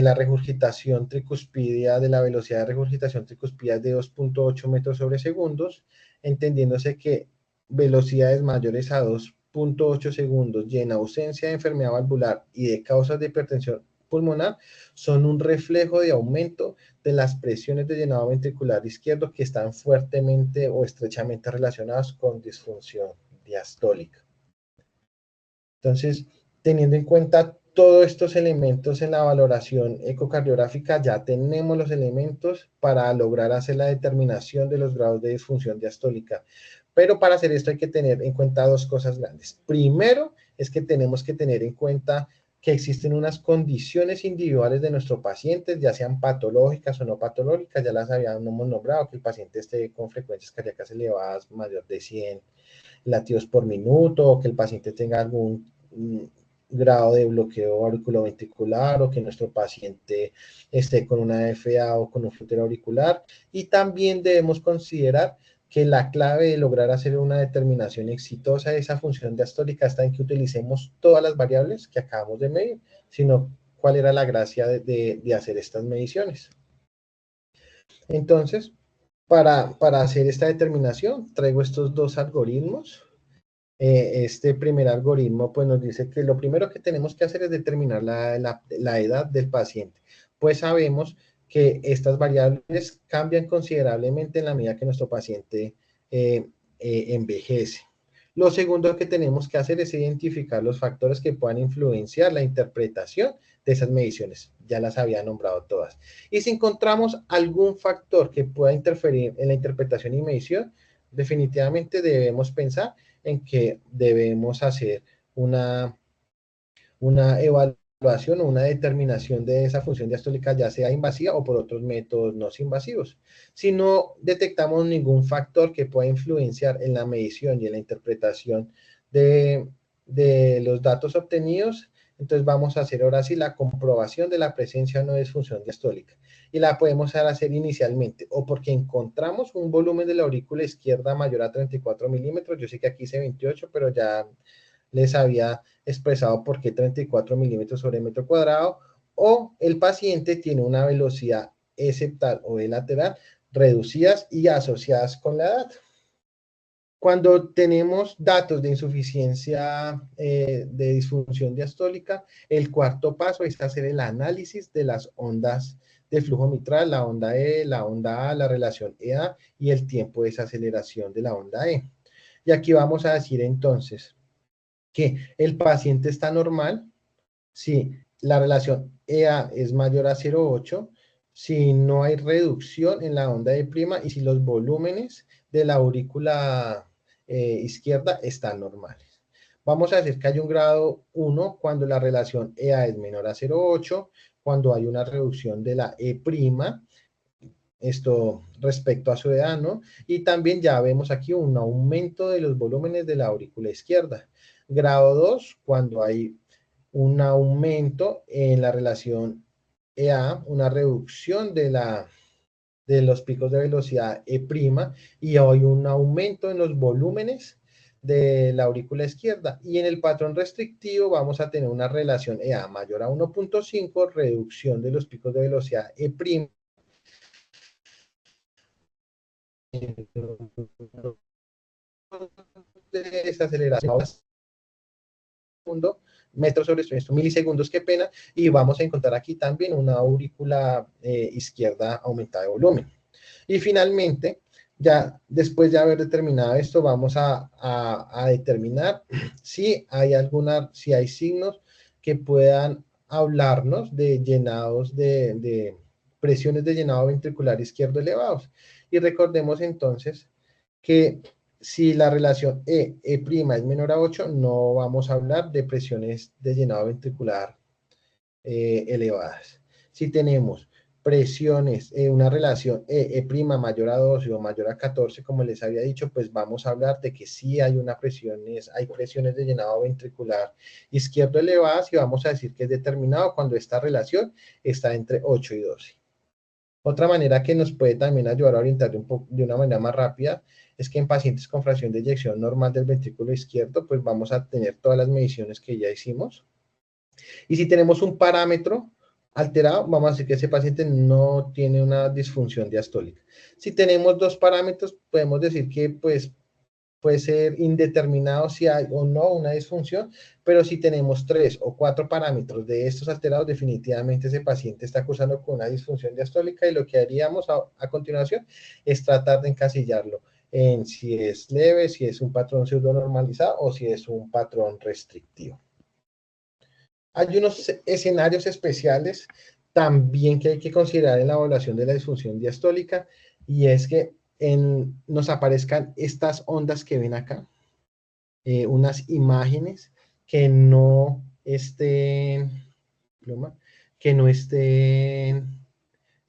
la regurgitación tricuspidia, de la velocidad de regurgitación tricuspidia, es de 2.8 metros sobre segundos, entendiéndose que velocidades mayores a 2.8 segundos y en ausencia de enfermedad valvular y de causas de hipertensión pulmonar son un reflejo de aumento de las presiones de llenado ventricular izquierdo que están fuertemente o estrechamente relacionadas con disfunción diastólica. Entonces, teniendo en cuenta todos estos elementos en la valoración ecocardiográfica, ya tenemos los elementos para lograr hacer la determinación de los grados de disfunción diastólica. Pero para hacer esto hay que tener en cuenta dos cosas grandes. Primero, es que tenemos que tener en cuenta que existen unas condiciones individuales de nuestro paciente, ya sean patológicas o no patológicas, ya las habíamos nombrado, que el paciente esté con frecuencias cardíacas elevadas, mayor de 100 latidos por minuto, o que el paciente tenga algún grado de bloqueo auriculoventricular, o que nuestro paciente esté con una FA o con un flúter auricular. Y también debemos considerar que la clave de lograr hacer una determinación exitosa de esa función diastólica está en que utilicemos todas las variables que acabamos de medir, sino cuál era la gracia de hacer estas mediciones. Entonces, para hacer esta determinación, traigo estos dos algoritmos. Este primer algoritmo pues nos dice que lo primero que tenemos que hacer es determinar la edad del paciente. Pues sabemos que estas variables cambian considerablemente en la medida que nuestro paciente envejece. Lo segundo que tenemos que hacer es identificar los factores que puedan influenciar la interpretación de esas mediciones. Ya las había nombrado todas. Y si encontramos algún factor que pueda interferir en la interpretación y medición, definitivamente debemos pensar en que debemos hacer una evaluación o una determinación de esa función diastólica, ya sea invasiva o por otros métodos no invasivos. Si no detectamos ningún factor que pueda influenciar en la medición y en la interpretación de los datos obtenidos, entonces vamos a hacer ahora sí la comprobación de la presencia o no de disfunción diastólica. Y la podemos hacer inicialmente o porque encontramos un volumen de la aurícula izquierda mayor a 34 milímetros. Yo sé que aquí hice 28, pero ya les había expresado por qué 34 milímetros sobre metro cuadrado, o el paciente tiene una velocidad septal o lateral reducidas y asociadas con la edad. Cuando tenemos datos de insuficiencia de disfunción diastólica, el cuarto paso es hacer el análisis de las ondas de flujo mitral, la onda E, la onda A, la relación EA y el tiempo de desaceleración de la onda E. Y aquí vamos a decir entonces que el paciente está normal si la relación EA es mayor a 0,8, si no hay reducción en la onda E' y si los volúmenes de la aurícula izquierda están normales. Vamos a decir que hay un grado 1 cuando la relación EA es menor a 0,8, cuando hay una reducción de la E', esto respecto a su edad, ¿no? Y también ya vemos aquí un aumento de los volúmenes de la aurícula izquierda. Grado 2, cuando hay un aumento en la relación EA, una reducción de los picos de velocidad E' y hay un aumento en los volúmenes de la aurícula izquierda. Y en el patrón restrictivo vamos a tener una relación EA mayor a 1.5, reducción de los picos de velocidad E', de desaceleración metros sobre esto, milisegundos, qué pena, y vamos a encontrar aquí también una aurícula izquierda aumentada de volumen. Y finalmente, ya después de haber determinado esto, vamos a determinar si hay signos que puedan hablarnos de llenados de presiones de llenado ventricular izquierdo elevados. Y recordemos entonces que si la relación E' es menor a 8, no vamos a hablar de presiones de llenado ventricular elevadas. Si tenemos presiones, una relación E' mayor a 12 o mayor a 14, como les había dicho, pues vamos a hablar de que sí hay presiones de llenado ventricular izquierdo elevadas y vamos a decir que es determinado cuando esta relación está entre 8 y 12. Otra manera que nos puede también ayudar a orientar de una manera más rápida es que en pacientes con fracción de eyección normal del ventrículo izquierdo, pues vamos a tener todas las mediciones que ya hicimos. Y si tenemos un parámetro alterado, vamos a decir que ese paciente no tiene una disfunción diastólica. Si tenemos dos parámetros, podemos decir que pues puede ser indeterminado si hay o no una disfunción, pero si tenemos 3 o 4 parámetros de estos alterados, definitivamente ese paciente está cursando con una disfunción diastólica y lo que haríamos a continuación es tratar de encasillarlo en si es leve, si es un patrón pseudonormalizado o si es un patrón restrictivo. Hay unos escenarios especiales también que hay que considerar en la evaluación de la disfunción diastólica, y es que nos aparezcan estas ondas que ven acá, unas imágenes que no estén, que no estén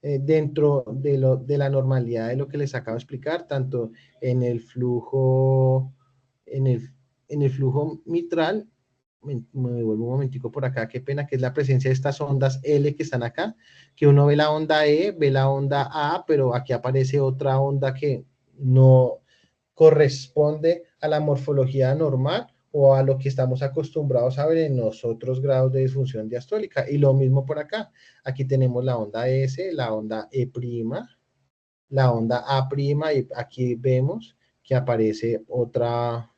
dentro de la normalidad de lo que les acabo de explicar, tanto en el flujo, en el flujo mitral. Me devuelvo un momentico por acá, qué pena, que es la presencia de estas ondas L que están acá, que uno ve la onda E, ve la onda A, pero aquí aparece otra onda que no corresponde a la morfología normal o a lo que estamos acostumbrados a ver en los otros grados de disfunción diastólica. Y lo mismo por acá. Aquí tenemos la onda S, la onda E', la onda A', y aquí vemos que aparece otra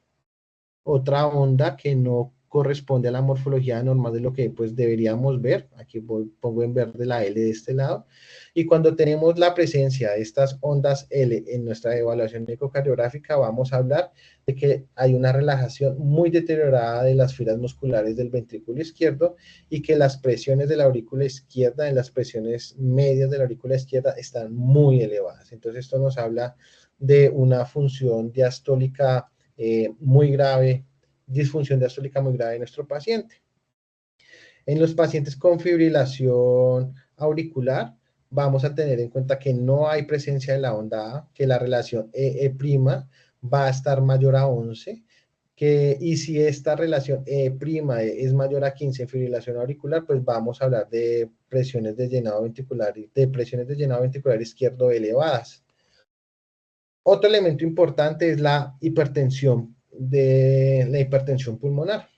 onda que no corresponde a la morfología normal de lo que pues deberíamos ver. Aquí pongo en verde la L de este lado. Y cuando tenemos la presencia de estas ondas L en nuestra evaluación ecocardiográfica, vamos a hablar de que hay una relajación muy deteriorada de las fibras musculares del ventrículo izquierdo y que las presiones de la aurícula izquierda, en las presiones medias de la aurícula izquierda, están muy elevadas. Entonces esto nos habla de una función diastólica muy grave, disfunción diastólica muy grave en nuestro paciente. En los pacientes con fibrilación auricular, vamos a tener en cuenta que no hay presencia de la onda A, que la relación E' va a estar mayor a 11, y si esta relación E' es mayor a 15 en fibrilación auricular, pues vamos a hablar de presiones de llenado ventricular, izquierdo elevadas. Otro elemento importante es la hipertensión pulmonar.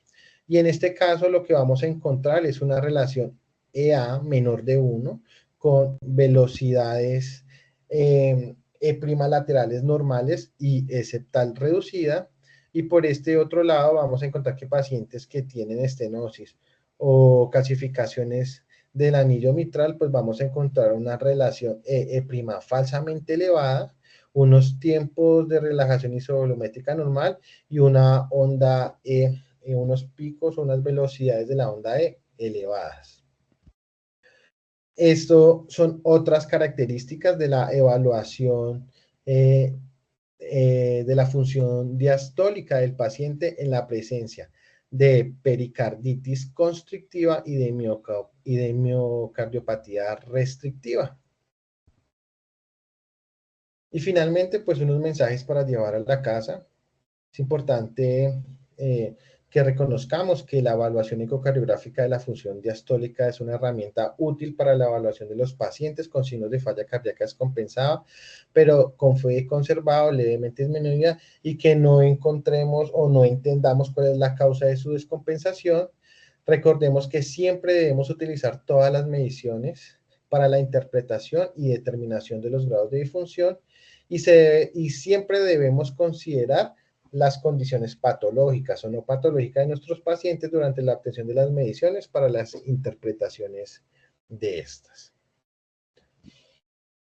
Y en este caso lo que vamos a encontrar es una relación EA menor de 1 con velocidades E' laterales normales y E septal reducida. Y por este otro lado vamos a encontrar que pacientes que tienen estenosis o calcificaciones del anillo mitral, pues vamos a encontrar una relación E' falsamente elevada, unos tiempos de relajación isovolumétrica normal y una onda unos picos o unas velocidades de la onda E elevadas. Esto son otras características de la evaluación de la función diastólica del paciente en la presencia de pericarditis constrictiva y de miocardiopatía restrictiva. Y finalmente, pues unos mensajes para llevar a la casa. Es importante que reconozcamos que la evaluación ecocardiográfica de la función diastólica es una herramienta útil para la evaluación de los pacientes con signos de falla cardíaca descompensada, pero con fue conservado, levemente disminuida, y que no encontremos o no entendamos cuál es la causa de su descompensación. Recordemos que siempre debemos utilizar todas las mediciones para la interpretación y determinación de los grados de disfunción, y siempre debemos considerar las condiciones patológicas o no patológicas de nuestros pacientes durante la obtención de las mediciones para las interpretaciones de estas.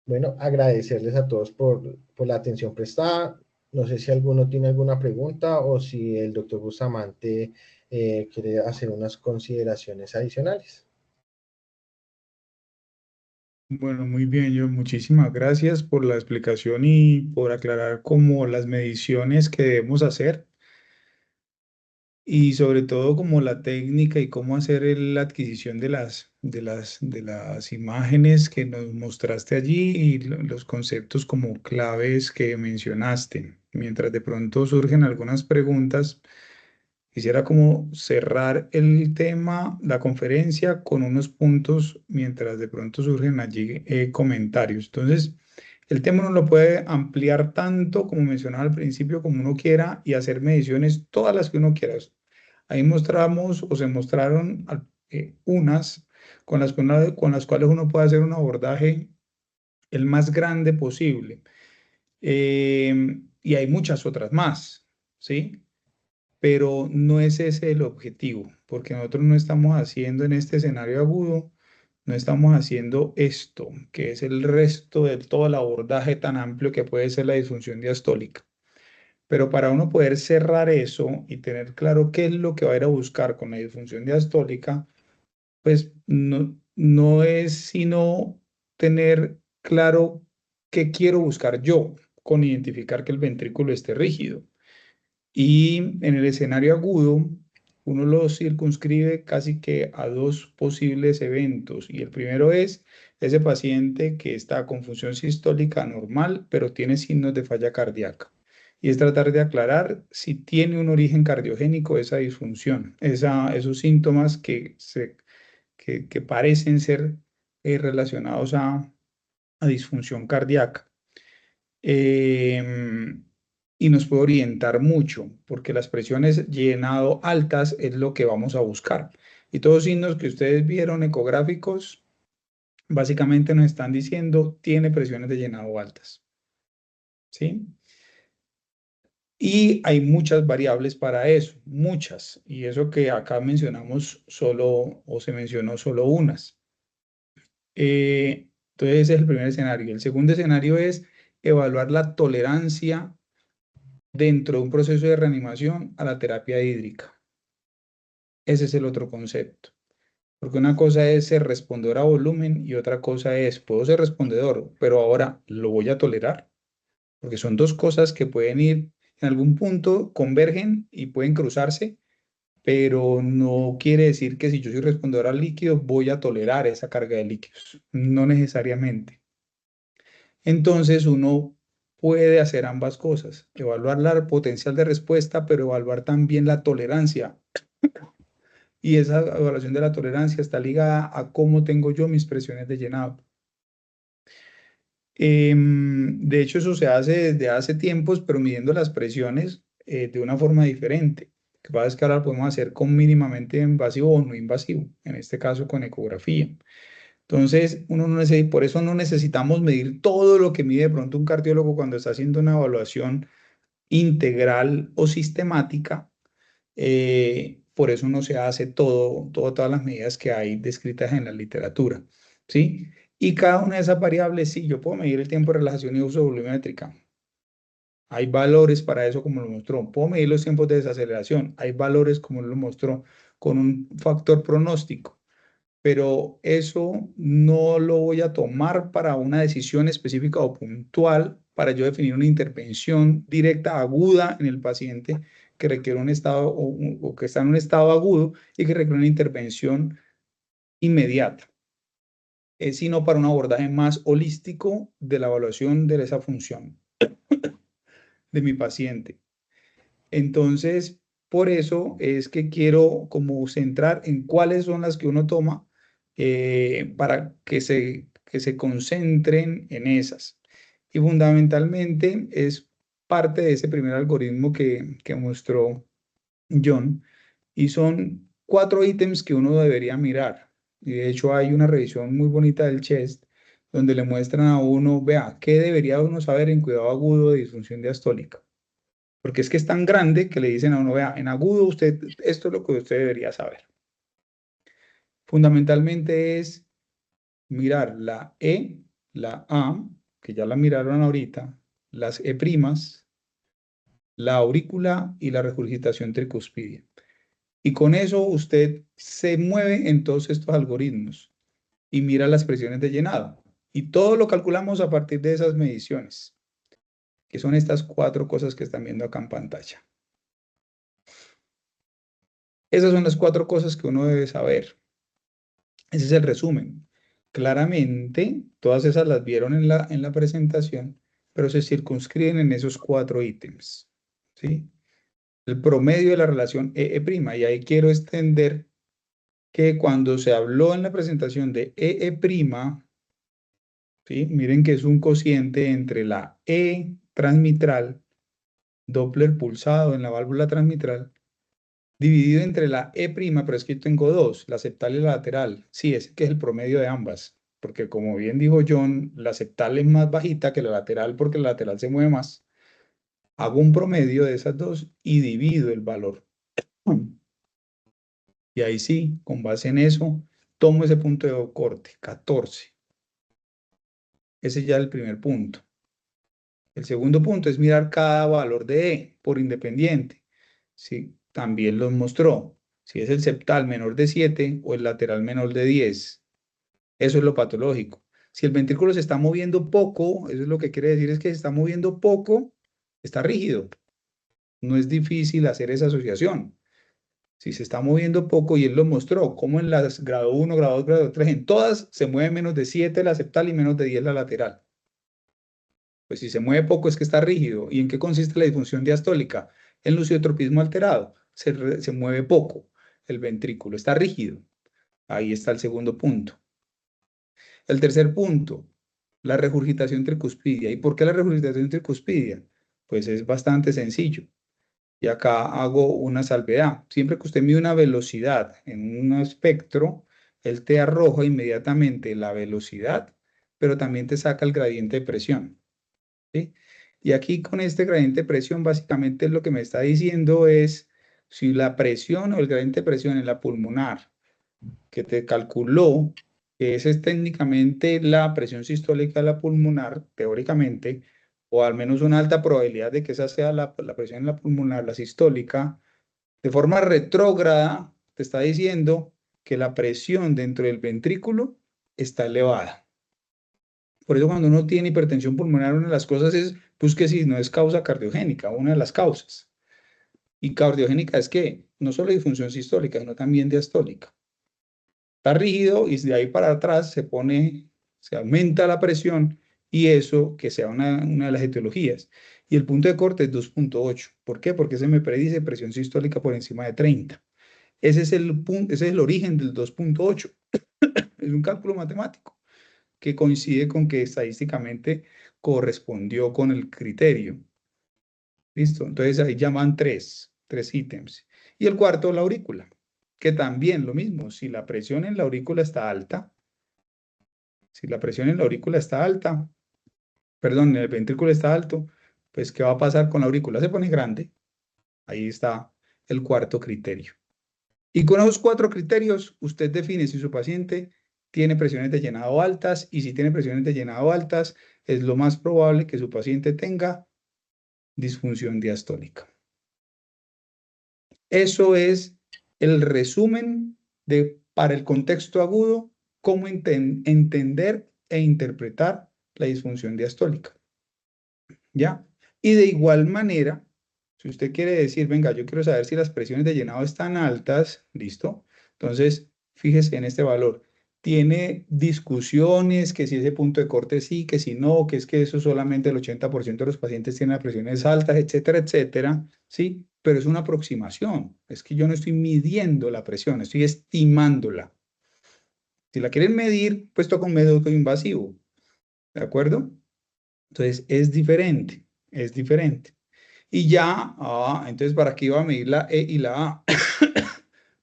Bueno, agradecerles a todos por la atención prestada. No sé si alguno tiene alguna pregunta o si el doctor Bustamante quiere hacer unas consideraciones adicionales. Bueno, muy bien, yo muchísimas gracias por la explicación y por aclarar como las mediciones que debemos hacer y sobre todo como la técnica y cómo hacer la adquisición de las imágenes que nos mostraste allí y los conceptos como claves que mencionaste. Mientras de pronto surgen algunas preguntas, quisiera como cerrar el tema, la conferencia, con unos puntos mientras de pronto surgen allí comentarios. Entonces, el tema uno lo puede ampliar tanto como mencionaba al principio, como uno quiera y hacer mediciones todas las que uno quiera. Ahí mostramos o se mostraron unas con las cuales uno puede hacer un abordaje el más grande posible. Y hay muchas otras más. ¿sí? Pero no es ese el objetivo, porque nosotros no estamos haciendo en este escenario agudo, no estamos haciendo esto, que es el resto de todo el abordaje tan amplio que puede ser la disfunción diastólica. Pero para uno poder cerrar eso y tener claro qué es lo que va a ir a buscar con la disfunción diastólica, pues no es sino tener claro qué quiero buscar yo con identificar que el ventrículo esté rígido. Y en el escenario agudo, uno lo circunscribe casi que a dos posibles eventos. Y el primero es ese paciente que está con función sistólica normal, pero tiene signos de falla cardíaca. Y es tratar de aclarar si tiene un origen cardiogénico esa disfunción, esos síntomas que parecen ser relacionados a disfunción cardíaca. Em, y nos puede orientar mucho, porque las presiones llenado altas es lo que vamos a buscar. Y todos los signos que ustedes vieron ecográficos, básicamente nos están diciendo, tiene presiones de llenado altas. ¿Sí? Y hay muchas variables para eso, muchas. Y eso que acá mencionamos solo, o se mencionó solo unas. Entonces ese es el primer escenario. El segundo escenario es evaluar la tolerancia dentro de un proceso de reanimación a la terapia hídrica. Ese es el otro concepto. Porque una cosa es ser respondedor a volumen y otra cosa es, puedo ser respondedor, pero ahora lo voy a tolerar. Porque son dos cosas que pueden ir en algún punto, convergen y pueden cruzarse, pero no quiere decir que si yo soy respondedor al líquido voy a tolerar esa carga de líquidos. No necesariamente. Entonces uno puede hacer ambas cosas, evaluar la potencial de respuesta, pero evaluar también la tolerancia. Y esa evaluación de la tolerancia está ligada a cómo tengo yo mis presiones de llenado. De hecho, eso se hace desde hace tiempos, pero midiendo las presiones de una forma diferente. Lo que pasa es que ahora lo podemos hacer con mínimamente invasivo o no invasivo, en este caso con ecografía. Entonces, por eso no necesitamos medir todo lo que mide de pronto un cardiólogo cuando está haciendo una evaluación integral o sistemática. Por eso no se hace todas las medidas que hay descritas en la literatura, ¿sí? Y cada una de esas variables, sí, yo puedo medir el tiempo de relajación y uso volumétrica. Hay valores para eso, como lo mostró. Puedo medir los tiempos de desaceleración. Hay valores, como lo mostró, con un factor pronóstico, pero eso no lo voy a tomar para una decisión específica o puntual para yo definir una intervención directa, aguda en el paciente que requiere un estado o que está en un estado agudo y que requiere una intervención inmediata, sino para un abordaje más holístico de la evaluación de esa función de mi paciente. Entonces, por eso es que quiero como centrar en cuáles son las que uno toma para que se concentren en esas. Y fundamentalmente es parte de ese primer algoritmo que mostró John. Y son 4 ítems que uno debería mirar. Y de hecho hay una revisión muy bonita del CHEST donde le muestran a uno, vea, ¿qué debería uno saber en cuidado agudo de disfunción diastólica? Porque es que es tan grande que le dicen a uno, vea, en agudo usted, esto es lo que usted debería saber. Fundamentalmente es mirar la E, la A, que ya la miraron ahorita, las E', la aurícula y la regurgitación tricuspidia. Y con eso usted se mueve en todos estos algoritmos y mira las presiones de llenado. Y todo lo calculamos a partir de esas mediciones, que son estas 4 cosas que están viendo acá en pantalla. Esas son las 4 cosas que uno debe saber. Ese es el resumen. Claramente, todas esas las vieron en la presentación, pero se circunscriben en esos 4 ítems. ¿Sí? El promedio de la relación E', y ahí quiero extender que cuando se habló en la presentación de E', ¿sí? Miren que es un cociente entre la E transmitral, Doppler pulsado en la válvula transmitral, dividido entre la E', pero es que yo tengo dos, la septal y la lateral. Sí, ese que es el promedio de ambas, porque como bien dijo John, la septal es más bajita que la lateral porque la lateral se mueve más. Hago un promedio de esas dos y divido el valor. Y ahí sí, con base en eso, tomo ese punto de corte, 14. Ese ya es el primer punto. El segundo punto es mirar cada valor de E por independiente. Sí, también los mostró. Si es el septal menor de 7 o el lateral menor de 10. Eso es lo patológico. Si el ventrículo se está moviendo poco, eso es lo que quiere decir es que se está moviendo poco, está rígido. No es difícil hacer esa asociación. Si se está moviendo poco, y él lo mostró, como en las grado 1, grado 2, grado 3, en todas se mueve menos de 7 la septal y menos de 10 la lateral. Pues si se mueve poco es que está rígido. ¿Y en qué consiste la disfunción diastólica? El lucidotropismo alterado. Se mueve poco. El ventrículo está rígido. Ahí está el segundo punto. El tercer punto, la regurgitación tricuspidia. ¿Y por qué la regurgitación tricuspidia? Pues es bastante sencillo. Y acá hago una salvedad. Siempre que usted mide una velocidad en un espectro, él te arroja inmediatamente la velocidad, pero también te saca el gradiente de presión. ¿Sí? Y aquí con este gradiente de presión, básicamente lo que me está diciendo es si la presión o el gradiente de presión en la pulmonar que te calculó, que esa es técnicamente la presión sistólica de la pulmonar, teóricamente, o al menos una alta probabilidad de que esa sea la presión en la pulmonar, la sistólica, de forma retrógrada, te está diciendo que la presión dentro del ventrículo está elevada. Por eso cuando uno tiene hipertensión pulmonar, una de las cosas es, pues que si no es causa cardiogénica, una de las causas. Y cardiogénica es que no solo disfunción sistólica, sino también diastólica. Está rígido y de ahí para atrás se aumenta la presión y eso que sea una de las etiologías. Y el punto de corte es 2.8. ¿Por qué? Porque se me predice presión sistólica por encima de 30. Ese es el punto, ese es el origen del 2.8. Es un cálculo matemático que coincide con que estadísticamente correspondió con el criterio. ¿Listo? Entonces ahí llaman tres ítems. Y el cuarto, la aurícula, que también lo mismo, si la presión en la aurícula está alta, perdón, el ventrículo está alto, pues ¿qué va a pasar con la aurícula? Se pone grande. Ahí está el cuarto criterio. Y con esos cuatro criterios, usted define si su paciente tiene presiones de llenado altas, y si tiene presiones de llenado altas, es lo más probable que su paciente tenga disfunción diastólica. Eso es el resumen para el contexto agudo, cómo entender e interpretar la disfunción diastólica. ¿Ya? Y de igual manera, si usted quiere decir, venga, yo quiero saber si las presiones de llenado están altas, ¿listo? Entonces, fíjese en este valor. Tiene discusiones que si ese punto de corte sí, que si no, que es que eso solamente el 80% de los pacientes tienen las presiones altas, etcétera, etcétera, ¿sí? Pero es una aproximación. Es que yo no estoy midiendo la presión, estoy estimándola. Si la quieren medir, pues toca un método invasivo, ¿de acuerdo? Entonces, es diferente, es diferente. Y ya, entonces, ¿para qué iba a medir la E y la A?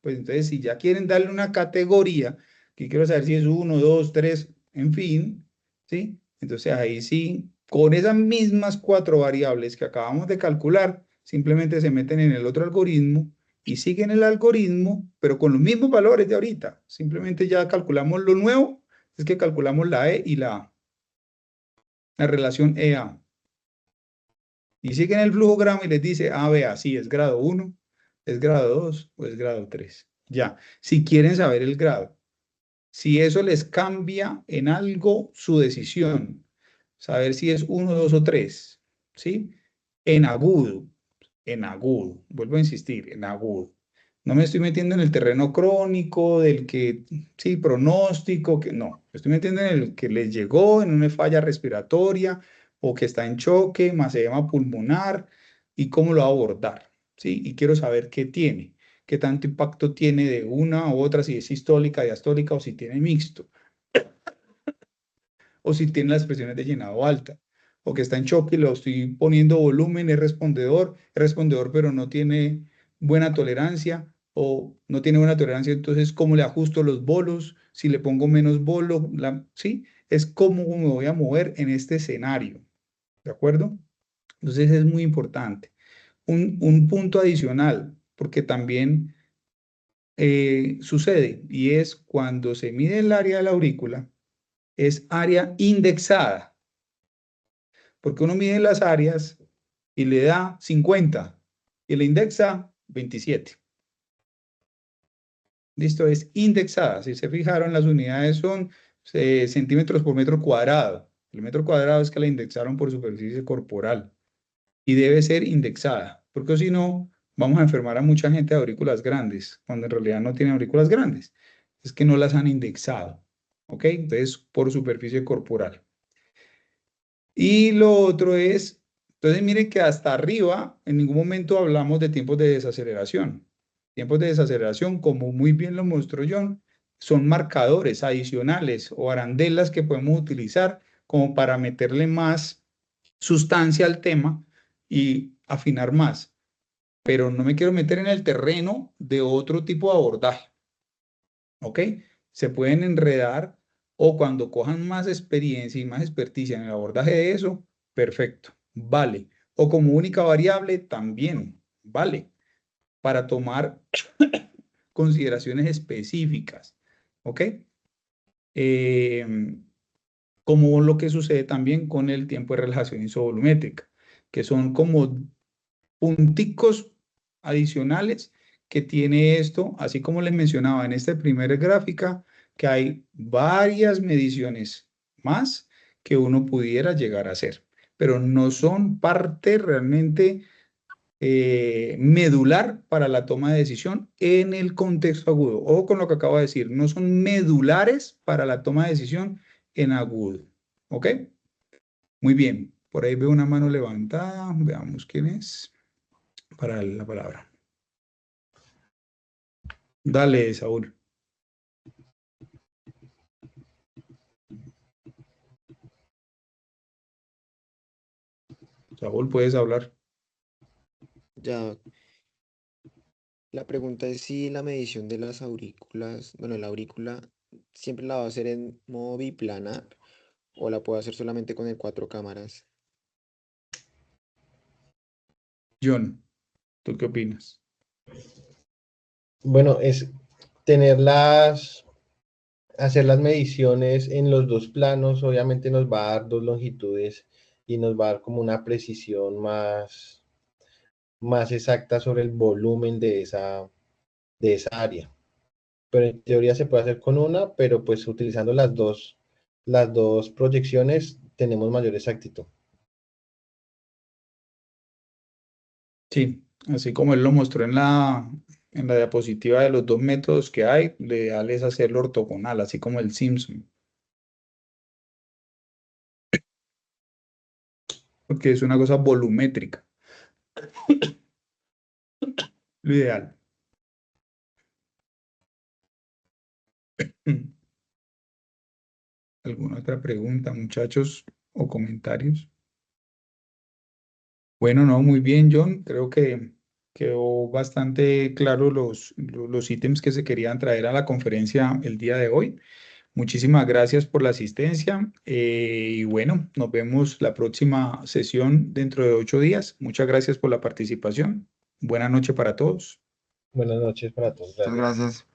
Pues entonces, si ya quieren darle una categoría, que quiero saber si es 1, 2, 3, en fin, ¿sí? Entonces, ahí sí, con esas mismas cuatro variables que acabamos de calcular, simplemente se meten en el otro algoritmo y siguen el algoritmo, pero con los mismos valores de ahorita. Simplemente ya calculamos lo nuevo, es que calculamos la E y la A, la relación EA. Y siguen el flujograma y les dice, vea, sí, es grado 1, es grado 2 o es grado 3. Ya, si quieren saber el grado, si eso les cambia en algo su decisión, saber si es 1, 2 o 3, ¿sí? En agudo, vuelvo a insistir, en agudo. No me estoy metiendo en el terreno crónico del que, sí, pronóstico, que no. Estoy metiendo en el que les llegó en una falla respiratoria o que está en choque, más edema pulmonar y cómo lo va a abordar, ¿sí? Y quiero saber qué tiene, qué tanto impacto tiene de una u otra, si es sistólica, diastólica o si tiene mixto, o si tiene las presiones de llenado alta, o que está en choque y lo estoy poniendo volumen, es respondedor, pero no tiene buena tolerancia, o no tiene buena tolerancia, entonces cómo le ajusto los bolos, si le pongo menos bolo, ¿sí? Es cómo me voy a mover en este escenario, ¿de acuerdo? Entonces es muy importante. Un punto adicional, porque también sucede, y es cuando se mide el área de la aurícula, es área indexada, porque uno mide las áreas y le da 50 y le indexa 27. Listo, es indexada. Si se fijaron, las unidades son centímetros por metro cuadrado. El metro cuadrado es que la indexaron por superficie corporal y debe ser indexada, porque si no, vamos a enfermar a mucha gente de aurículas grandes, cuando en realidad no tienen aurículas grandes. Es que no las han indexado. ¿Ok? Entonces, por superficie corporal. Y lo otro es, entonces miren que hasta arriba en ningún momento hablamos de tiempos de desaceleración. Tiempos de desaceleración, como muy bien lo mostró John, son marcadores adicionales o arandelas que podemos utilizar como para meterle más sustancia al tema y afinar más. Pero no me quiero meter en el terreno de otro tipo de abordaje. ¿Ok? Se pueden enredar o cuando cojan más experiencia y más experticia en el abordaje de eso, perfecto, vale. O como única variable, también, vale, para tomar consideraciones específicas, ¿ok? Como lo que sucede también con el tiempo de relajación isovolumétrica, que son como punticos adicionales que tiene esto, así como les mencionaba en esta primera gráfica, que hay varias mediciones más que uno pudiera llegar a hacer, pero no son parte realmente medular para la toma de decisión en el contexto agudo. O con lo que acabo de decir, no son medulares para la toma de decisión en agudo. ¿Ok? Muy bien. Por ahí veo una mano levantada. Veamos quién es para la palabra. Dale, Saúl. Saúl, puedes hablar. Ya, la pregunta es si la medición de las aurículas, bueno, la aurícula siempre la va a hacer en modo biplanar o la puedo hacer solamente con el 4 cámaras. John, ¿tú qué opinas? Bueno, es hacer las mediciones en los dos planos, obviamente nos va a dar dos longitudes y nos va a dar como una precisión más exacta sobre el volumen de esa área. Pero en teoría se puede hacer con una, pero pues utilizando las dos proyecciones tenemos mayor exactitud. Sí, así como él lo mostró en la diapositiva de los dos métodos que hay, lo ideal es hacerlo ortogonal, así como el Simpson. Porque es una cosa volumétrica. Lo ideal. ¿Alguna otra pregunta, muchachos, o comentarios? Bueno, no, muy bien, John. Creo que quedó bastante claro los ítems que se querían traer a la conferencia el día de hoy. Muchísimas gracias por la asistencia y bueno, nos vemos la próxima sesión dentro de 8 días. Muchas gracias por la participación. Buenas noches para todos. Buenas noches para todos. Muchas gracias.